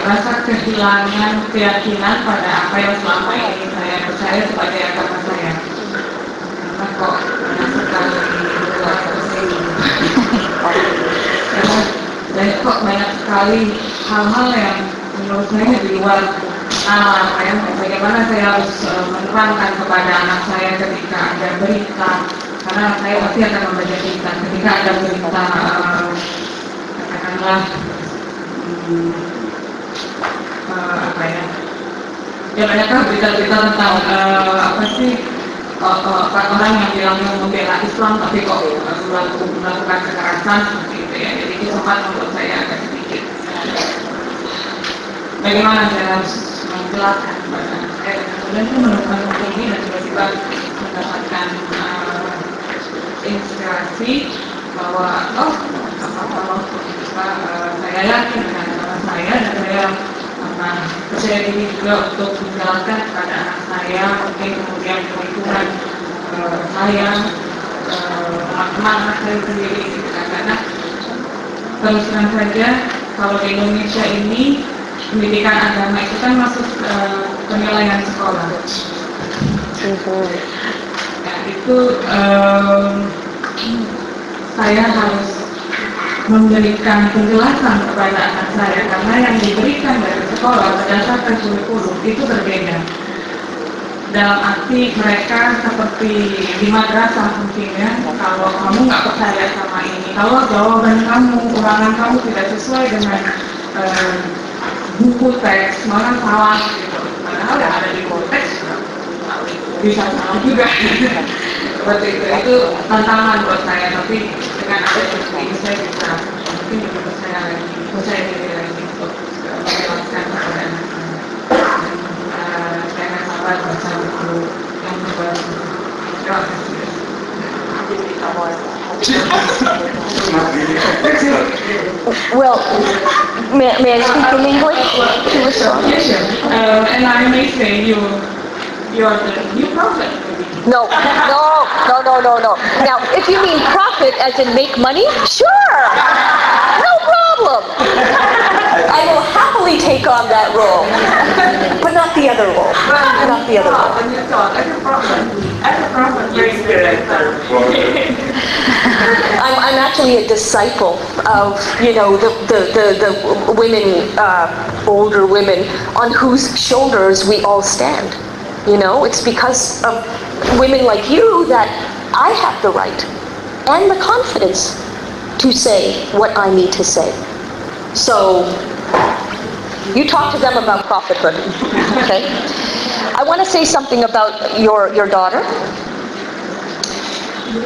rasa kehilangan keyakinan pada apa yang selama ini saya percaya sebagai agama saya. Karena kok banyak sekali dan kok banyak sekali hal-hal yang menurut saya di luar nalar. Bagaimana saya harus menerangkan kepada anak saya ketika ada berita, karena saya pasti akan membaca berita ketika ada berita katakanlah banyaklah berita-berita tentang orang yang bilangnya membela Islam tapi kok melakukan kekerasan seperti itu ya. Jadi itu sempat membuat saya agak sedikit bagaimana saya harus menjelaskan kepada anak saya, dan kemudian saya menemukan buku ini dan tiba-tiba mendapatkan inspirasi bahwa kalau saya yakin dengan anak saya, dan saya percaya diri juga untuk menjelaskan kepada anak saya, mungkin kemudian lingkungan saya, teman-teman anak saya sendiri, karena terus terang saja kalau di Indonesia ini pendidikan agama itu kan masuk penilaian sekolah. Nah, itu saya harus memberikan penjelasan kepada anak saya, karena yang diberikan dari sekolah berdasarkan kurikulum itu berbeda. Dalam arti mereka seperti di madrasah mungkin ya, kalau kamu nggak percaya sama ini, kalau jawaban kamu, ulangan kamu tidak sesuai dengan buku teks, malah salah gitu. Padahal yang ada di konteks bisa salah juga. Seperti itu tantangan buat saya, tapi dengan ada seperti ini saya bisa mungkin lebih percaya diri lagi untuk menjelaskan kepada anak saya. Saya akan sabar baca buku yang terbaru. Terima kasih. Well, may I speak in English to Irshad? Yes, and I may say you're the new prophet. No. Now, if you mean profit as in make money, sure, no problem. I will happily take on that role, but not the other role. Not the other role. When you thought, as a prophet, very director. I'm actually a disciple of, the women, older women, on whose shoulders we all stand. It's because of women like you that I have the right and the confidence to say what I need to say. So, you talk to them about prophethood, okay? I want to say something about your daughter.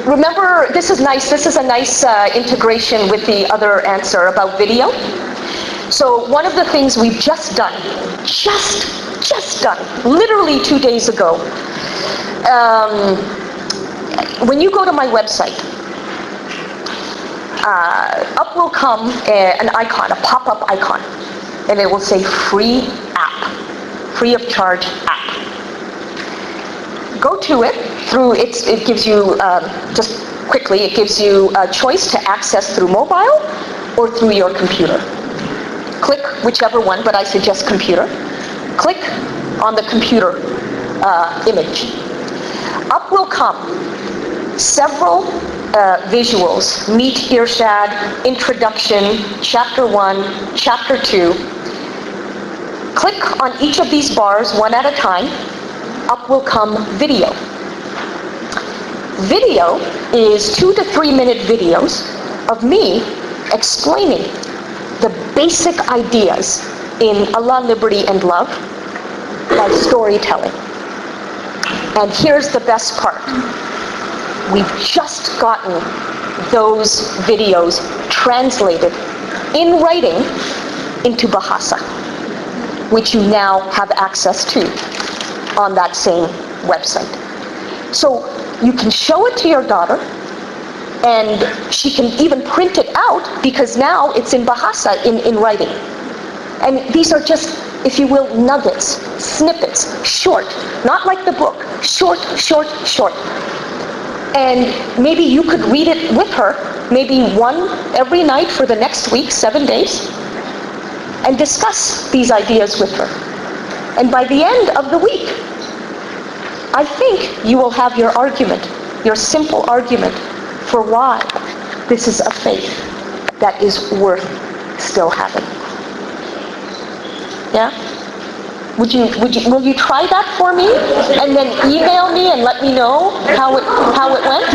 Remember, this is nice. This is a nice integration with the other answer about video. So one of the things we've just done, literally 2 days ago, when you go to my website, up will come an icon, a pop-up icon, and it will say free app, free of charge app. Go to it through it gives you, just quickly, it gives you a choice to access through mobile or through your computer. Click whichever one, but I suggest computer. Click on the computer image. Up will come several visuals. Meet Irshad, introduction, chapter 1, chapter 2. Click on each of these bars one at a time. Up will come video. Video is 2 to 3 minute videos of me explaining the basic ideas in Allah, Liberty, and Love by storytelling. And here's the best part. We've just gotten those videos translated in writing into Bahasa, which you now have access to on that same website. So you can show it to your daughter, and she can even print it out because now it's in Bahasa, in writing. And these are just, if you will, nuggets, snippets, short, not like the book, short. And maybe you could read it with her, maybe one every night for the next week, 7 days, and discuss these ideas with her. And by the end of the week, I think you will have your argument, your simple argument for why this is a faith that is worth still having. Yeah? Will you try that for me? And then email me and let me know how it went?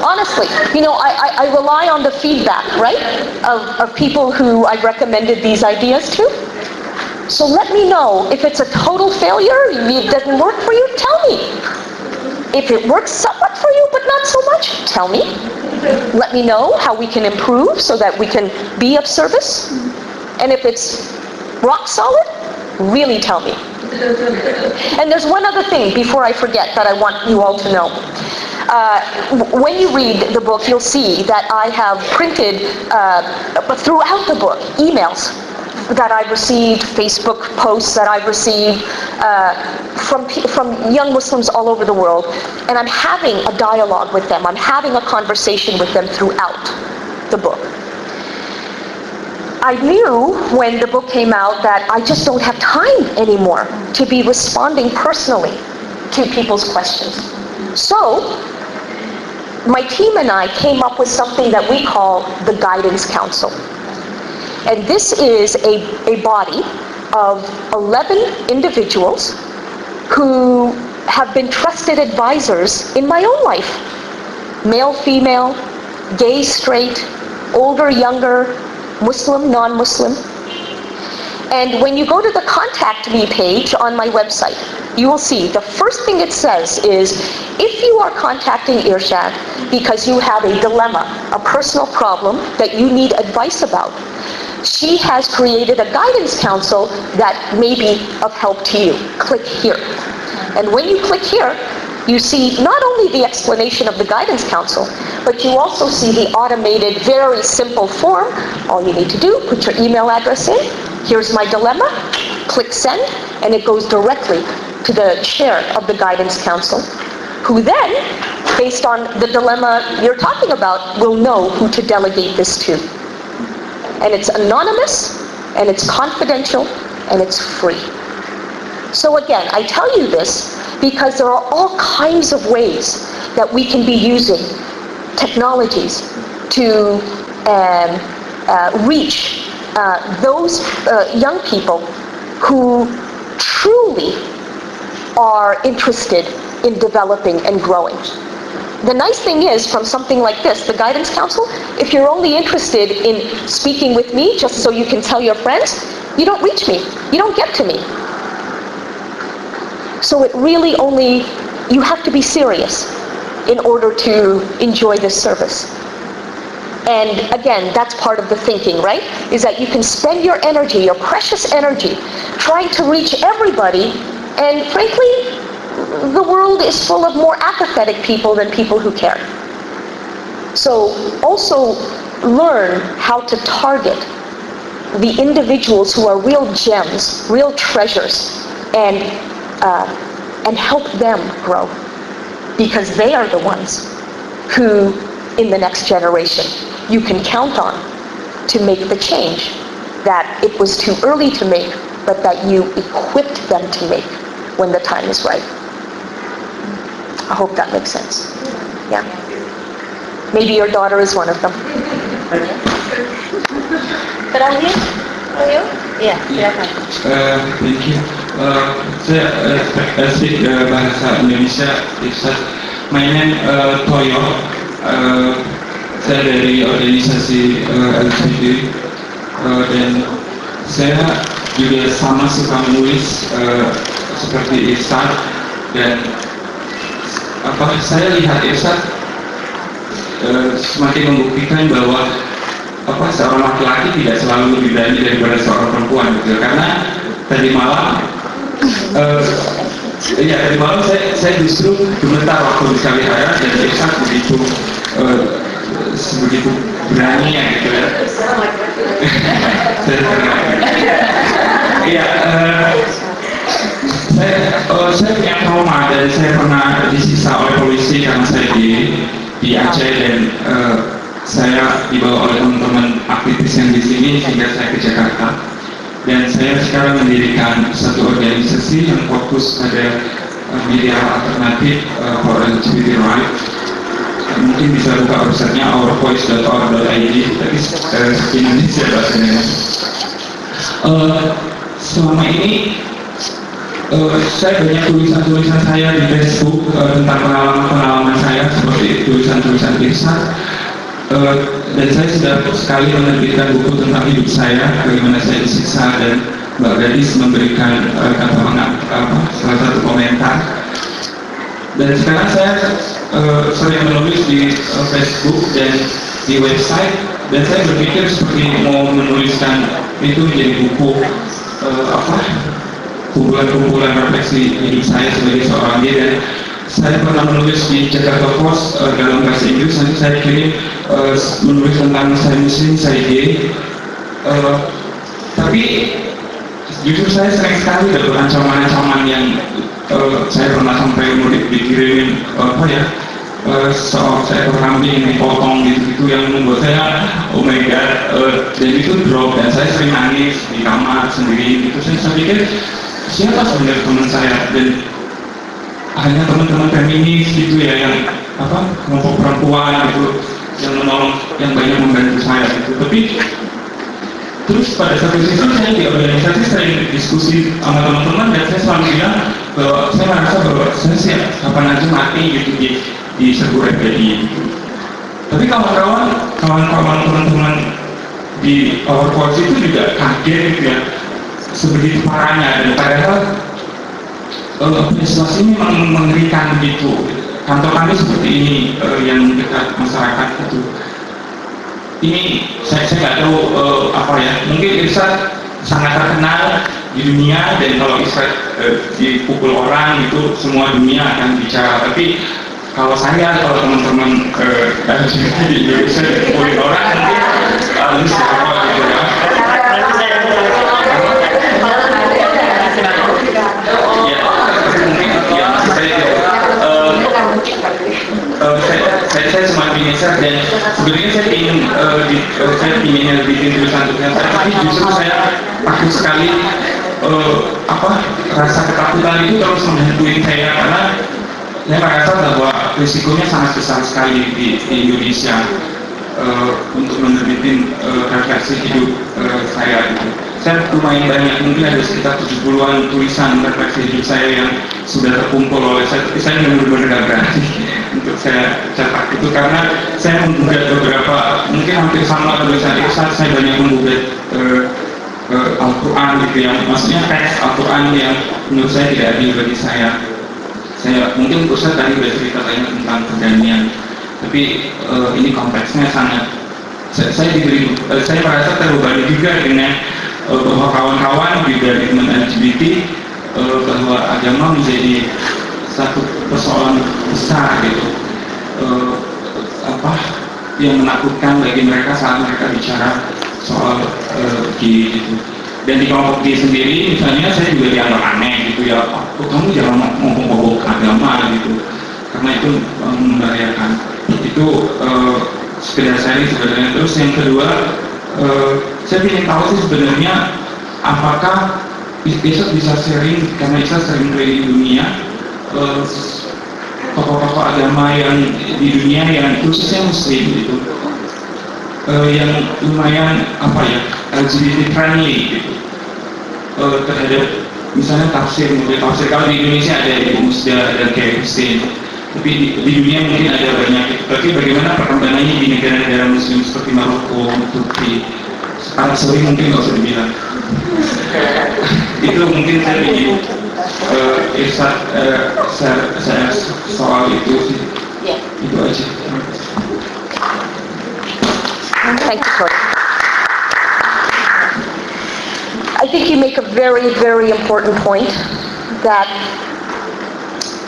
Honestly, I rely on the feedback, right? Of people who I've recommended these ideas to. So let me know if it's a total failure, it doesn't work for you, tell me. If it works somewhat for you, but not so much, tell me. Let me know how we can improve so that we can be of service. And if it's rock solid, really tell me. And there's one other thing before I forget that I want you all to know. When you read the book, you'll see that I have printed throughout the book emails that I've received, Facebook posts that I've received from young Muslims all over the world, and I'm having a dialogue with them. I'm having a conversation with them throughout the book. I knew when the book came out that I just don't have time anymore to be responding personally to people's questions. So, my team and I came up with something that we call the Guidance Council. And this is a body of 11 individuals who have been trusted advisors in my own life. Male, female, gay, straight, older, younger, Muslim, non-Muslim. And when you go to the Contact Me page on my website, you will see the first thing it says is, if you are contacting Irshad because you have a dilemma, a personal problem that you need advice about, she has created a guidance council that may be of help to you. Click here. And when you click here, you see not only the explanation of the guidance council, but you also see the automated, very simple form. All you need to do, put your email address in, here's my dilemma, click send, and it goes directly to the chair of the guidance council, who then, based on the dilemma you're talking about, will know who to delegate this to. And it's anonymous, and it's confidential, and it's free. So again, I tell you this because there are all kinds of ways that we can be using technologies to reach those young people who truly are interested in developing and growing. The nice thing is, from something like this, the Guidance Council, if you're only interested in speaking with me just so you can tell your friends, you don't reach me. You don't get to me. So it really only, you have to be serious in order to enjoy this service. And again, that's part of the thinking, right? Is that you can spend your energy, your precious energy, trying to reach everybody, and frankly, the world is full of more apathetic people than people who care. So also learn how to target the individuals who are real gems, real treasures, and help them grow, because they are the ones who, in the next generation, you can count on to make the change that it was too early to make, but that you equipped them to make when the time is right. I hope that makes sense. Yeah. Maybe your daughter is one of them. Terakhir, ya, silakan. Thank you. Saya speak bahasa Indonesia. My name Toyo. Saya dari organisasi LGBT, dan saya juga sama suka menulis seperti Irshad, dan saya lihat Irshad semakin membuktikan bahwa seorang laki-laki tidak selalu lebih berani daripada seorang perempuan, gitu. Karena tadi malam saya justru gemetar waktu di Kalihara, dan Irshad sebegitu berani, ya, gitu ya. Saya punya trauma, dan saya pernah disiksa oleh polisi karena saya di Aceh, dan saya dibawa oleh teman-teman aktivis yang di sini sehingga saya ke Jakarta. Dan saya sekarang mendirikan satu organisasi yang fokus pada media alternatif for LGBT rights. Mungkin bisa buka websitenya ourvoice.org.id, tapi Indonesia bahasanya. Selama ini saya banyak tulisan-tulisan saya di Facebook tentang pengalaman-pengalaman saya, seperti tulisan-tulisan Irshad, dan saya sudah sekali menerbitkan buku tentang hidup saya, bagaimana saya disiksa, dan Mbak Gadis memberikan salah satu komentar. Dan sekarang saya sering menulis di Facebook dan di website, dan saya berpikir seperti mau menuliskan itu menjadi buku kumpulan refleksi hidup saya sebagai seorang gay. Dan saya pernah menulis di Jakarta Post dalam bahasa Inggris, nanti saya kirim menulis tentang saya muslim, saya gay, tapi jujur saya sering sekali dapat ancaman-ancaman yang saya pernah sampai murid dikirimin soal saya kambing dipotong gitu yang membuat saya oh my god, dan itu drop, dan saya sering nangis di kamar sendiri gitu. Saya pikir siapa sebenarnya teman saya, dan hanya teman-teman feminis gitu ya, yang kelompok perempuan gitu yang menolong, yang banyak membantu saya gitu. Tapi terus pada satu sisi saya di organisasi sering diskusi sama teman-teman, dan saya selalu bilang bahwa saya merasa bahwa saya siap kapan aja mati gitu di sebuah FPI gitu. Tapi kawan-kawan teman-teman di Our Voice itu juga kaget gitu ya, sebegitu parahnya. Dan padahal situasi ini memang mengerikan begitu. Kantor kami seperti ini, yang dekat masyarakat itu. Ini saya nggak tahu mungkin Irshad sangat terkenal di dunia, dan kalau Irshad dipukul orang itu semua dunia akan bicara. Tapi kalau teman-teman LGBT di Indonesia dikumpulin orang nanti siapa gitu ya. Saya cuma ingin share dan sebenarnya saya ingin bikin tulisan saya, tapi justru saya takut sekali rasa ketakutan itu terus menghantui saya karena saya merasa bahwa risikonya sangat besar sekali di Indonesia untuk menerbitin refleksi hidup saya gitu. Saya lumayan banyak, mungkin ada sekitar 70-an tulisan refleksi hidup saya yang sudah terkumpul oleh saya, tapi saya benar-benar gak berani untuk saya cetak itu karena saya menggugat beberapa, mungkin hampir sama tulisan Irshad, saya banyak menggugat Al-Quran gitu ya, maksudnya teks Al-Quran yang menurut saya tidak adil bagi saya. Mungkin Irshad tadi sudah cerita banyak tentang perdamaian, tapi ini konteksnya sangat saya merasa terbebani juga dengan bahwa kawan-kawan juga di teman LGBT bahwa agama menjadi satu persoalan besar gitu, yang menakutkan bagi mereka saat mereka bicara soal gay gitu. Dan di kelompok gay sendiri misalnya saya juga dianggap aneh gitu ya, kamu jangan ngomong agama gitu karena itu membahayakan. Itu sekedar sharing sebenarnya. Terus yang kedua, saya ingin tahu sih sebenarnya apakah Irshad bisa sharing, karena Irshad sering keliling dunia, tokoh-tokoh agama yang di dunia yang khususnya Muslim gitu, yang lumayan LGBT friendly gitu, terhadap misalnya tafsir kalau di Indonesia ada Ibu Musda dan Kiai Hussein, tapi di dunia mungkin ada banyak. Tapi bagaimana perkembangannya di negara-negara Muslim seperti Maroko, Turki, Arab Saudi mungkin nggak usah dibilang. Itu mungkin saya ingin Irshad saya soal itu sih. Itu aja. Thank you, Tori. I think you make a very, very important point that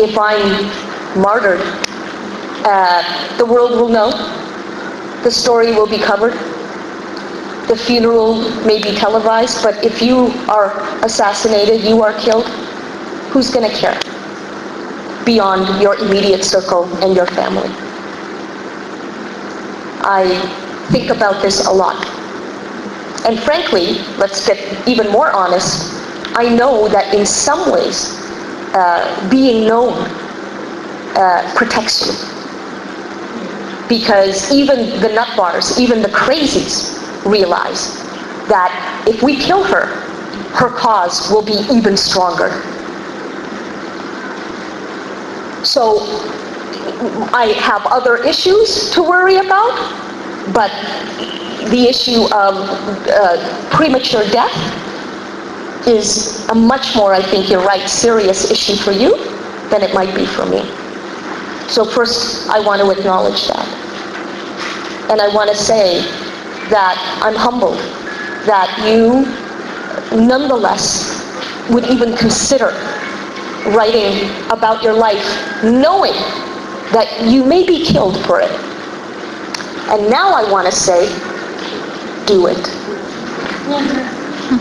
if I'm martyred, the world will know, the story will be covered, the funeral may be televised, but if you are assassinated, you are killed, who's going to care beyond your immediate circle and your family? I think about this a lot. And frankly, let's get even more honest, I know that in some ways, being known protects you. Because even the nut bars, even the crazies realize that if we kill her, her cause will be even stronger. So I have other issues to worry about, but the issue of premature death is a much more, I think you're right, serious issue for you than it might be for me. So first, I want to acknowledge that. And I want to say that I'm humbled that you nonetheless would even consider writing about your life, knowing that you may be killed for it. And now I want to say, do it.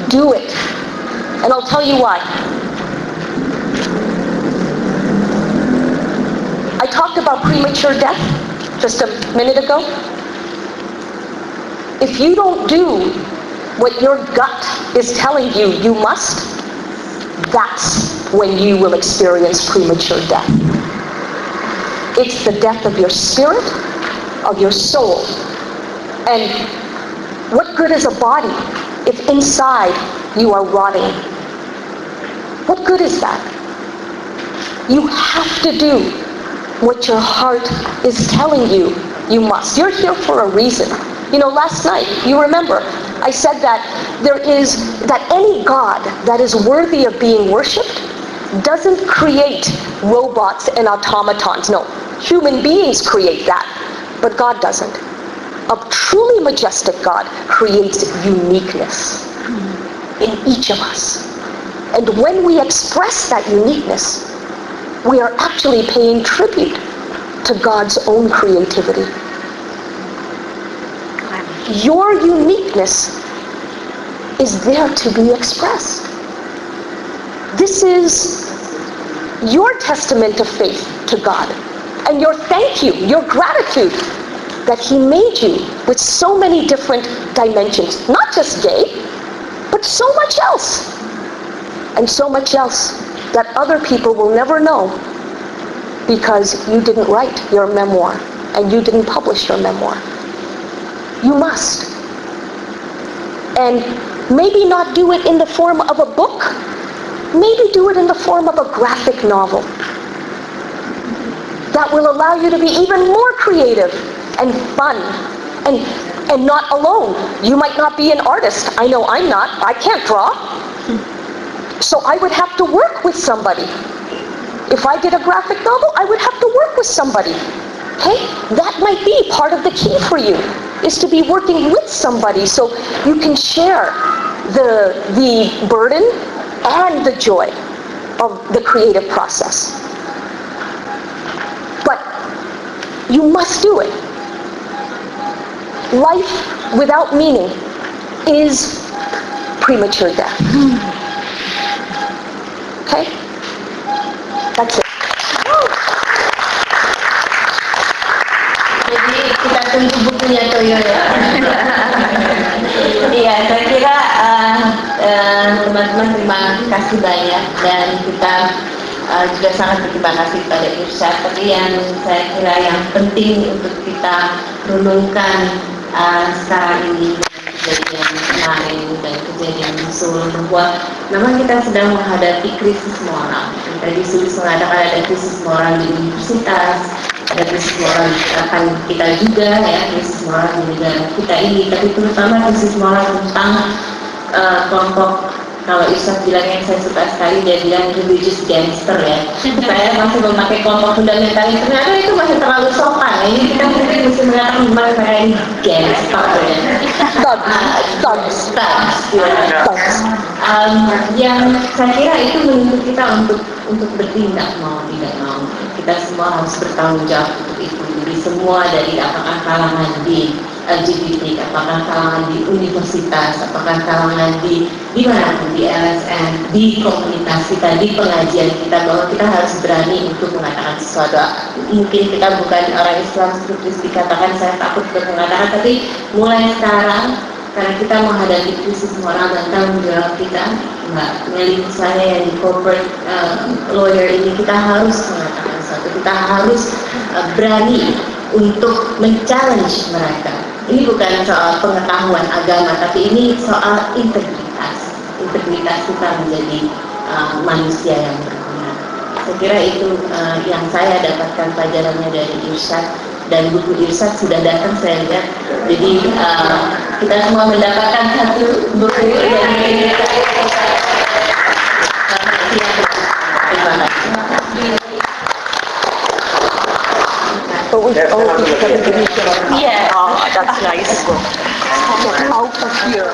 Do it. And I'll tell you why. I talked about premature death just a minute ago. If you don't do what your gut is telling you you must, that's when you will experience premature death. It's the death of your spirit, of your soul. And what good is a body if inside you are rotting? What good is that? You have to do what your heart is telling you you must. You're here for a reason. You know, last night, you remember, I said that any God that is worthy of being worshipped doesn't create robots and automatons. No, human beings create that, but God doesn't. A truly majestic God creates uniqueness in each of us. And when we express that uniqueness, we are actually paying tribute to God's own creativity. Your uniqueness is there to be expressed. This is your testament of faith to God, and your thank you, your gratitude that He made you with so many different dimensions, not just gay, but so much else, and so much else that other people will never know because you didn't write your memoir and you didn't publish your memoir. You must. And maybe not do it in the form of a book, maybe do it in the form of a graphic novel that will allow you to be even more creative and fun and not alone. You might not be an artist. I know I'm not. I can't draw. So I would have to work with somebody. If I did a graphic novel, I would have to work with somebody. Okay? That might be part of the key for you, is to be working with somebody so you can share the burden and the joy of the creative process. But you must do it. Life without meaning is premature death. Okay? That's it. Jadi kita tunggu bukunya Toyo ya. Iya, saya kira teman-teman terima kasih banyak, dan kita juga sangat berterima kasih kepada Irshad. Tapi yang saya kira yang penting untuk kita renungkan sekarang ini, kejadian kemarin dan kejadian di Solo, bahwa memang kita sedang menghadapi krisis moral. Tadi Sulis mengatakan ada krisis moral di universitas, ada krisis moral di akan kita juga ya, krisis moral di negara kita ini, tapi terutama krisis moral tentang kelompok, kalau Irshad bilang yang saya suka sekali, dia bilang religious gangster ya. Saya masih memakai kelompok fundamentalis, ternyata itu masih terlalu sopan ya. Ini kita mungkin mesti mengatakan gimana saya ini gangster ya. Thugs. Yang saya kira itu menuntut kita untuk bertindak mau tidak mau. Kita semua harus bertanggung jawab untuk itu. Jadi semua, dari apakah kalangan di LGBT, apakah kalangan di universitas, apakah kalangan di manapun, di LSM, di komunitas kita, di pengajian kita, bahwa kita harus berani untuk mengatakan sesuatu. Mungkin kita bukan orang Islam seperti dikatakan, saya takut untuk mengatakan, tapi mulai sekarang, karena kita menghadapi krisis moral dan tanggung jawab kita, Mbak Meli misalnya yang di corporate lawyer ini, kita harus mengatakan sesuatu, kita harus berani untuk men-challenge mereka. Ini bukan soal pengetahuan agama, tapi ini soal integritas kita menjadi manusia yang berguna. Saya kira itu yang saya dapatkan pelajarannya dari Irshad, dan buku Irshad sudah datang saya lihat. Jadi kita semua mendapatkan satu buku dari Irshad. Terima kasih. Yeah. Oh, that's nice. Out of here.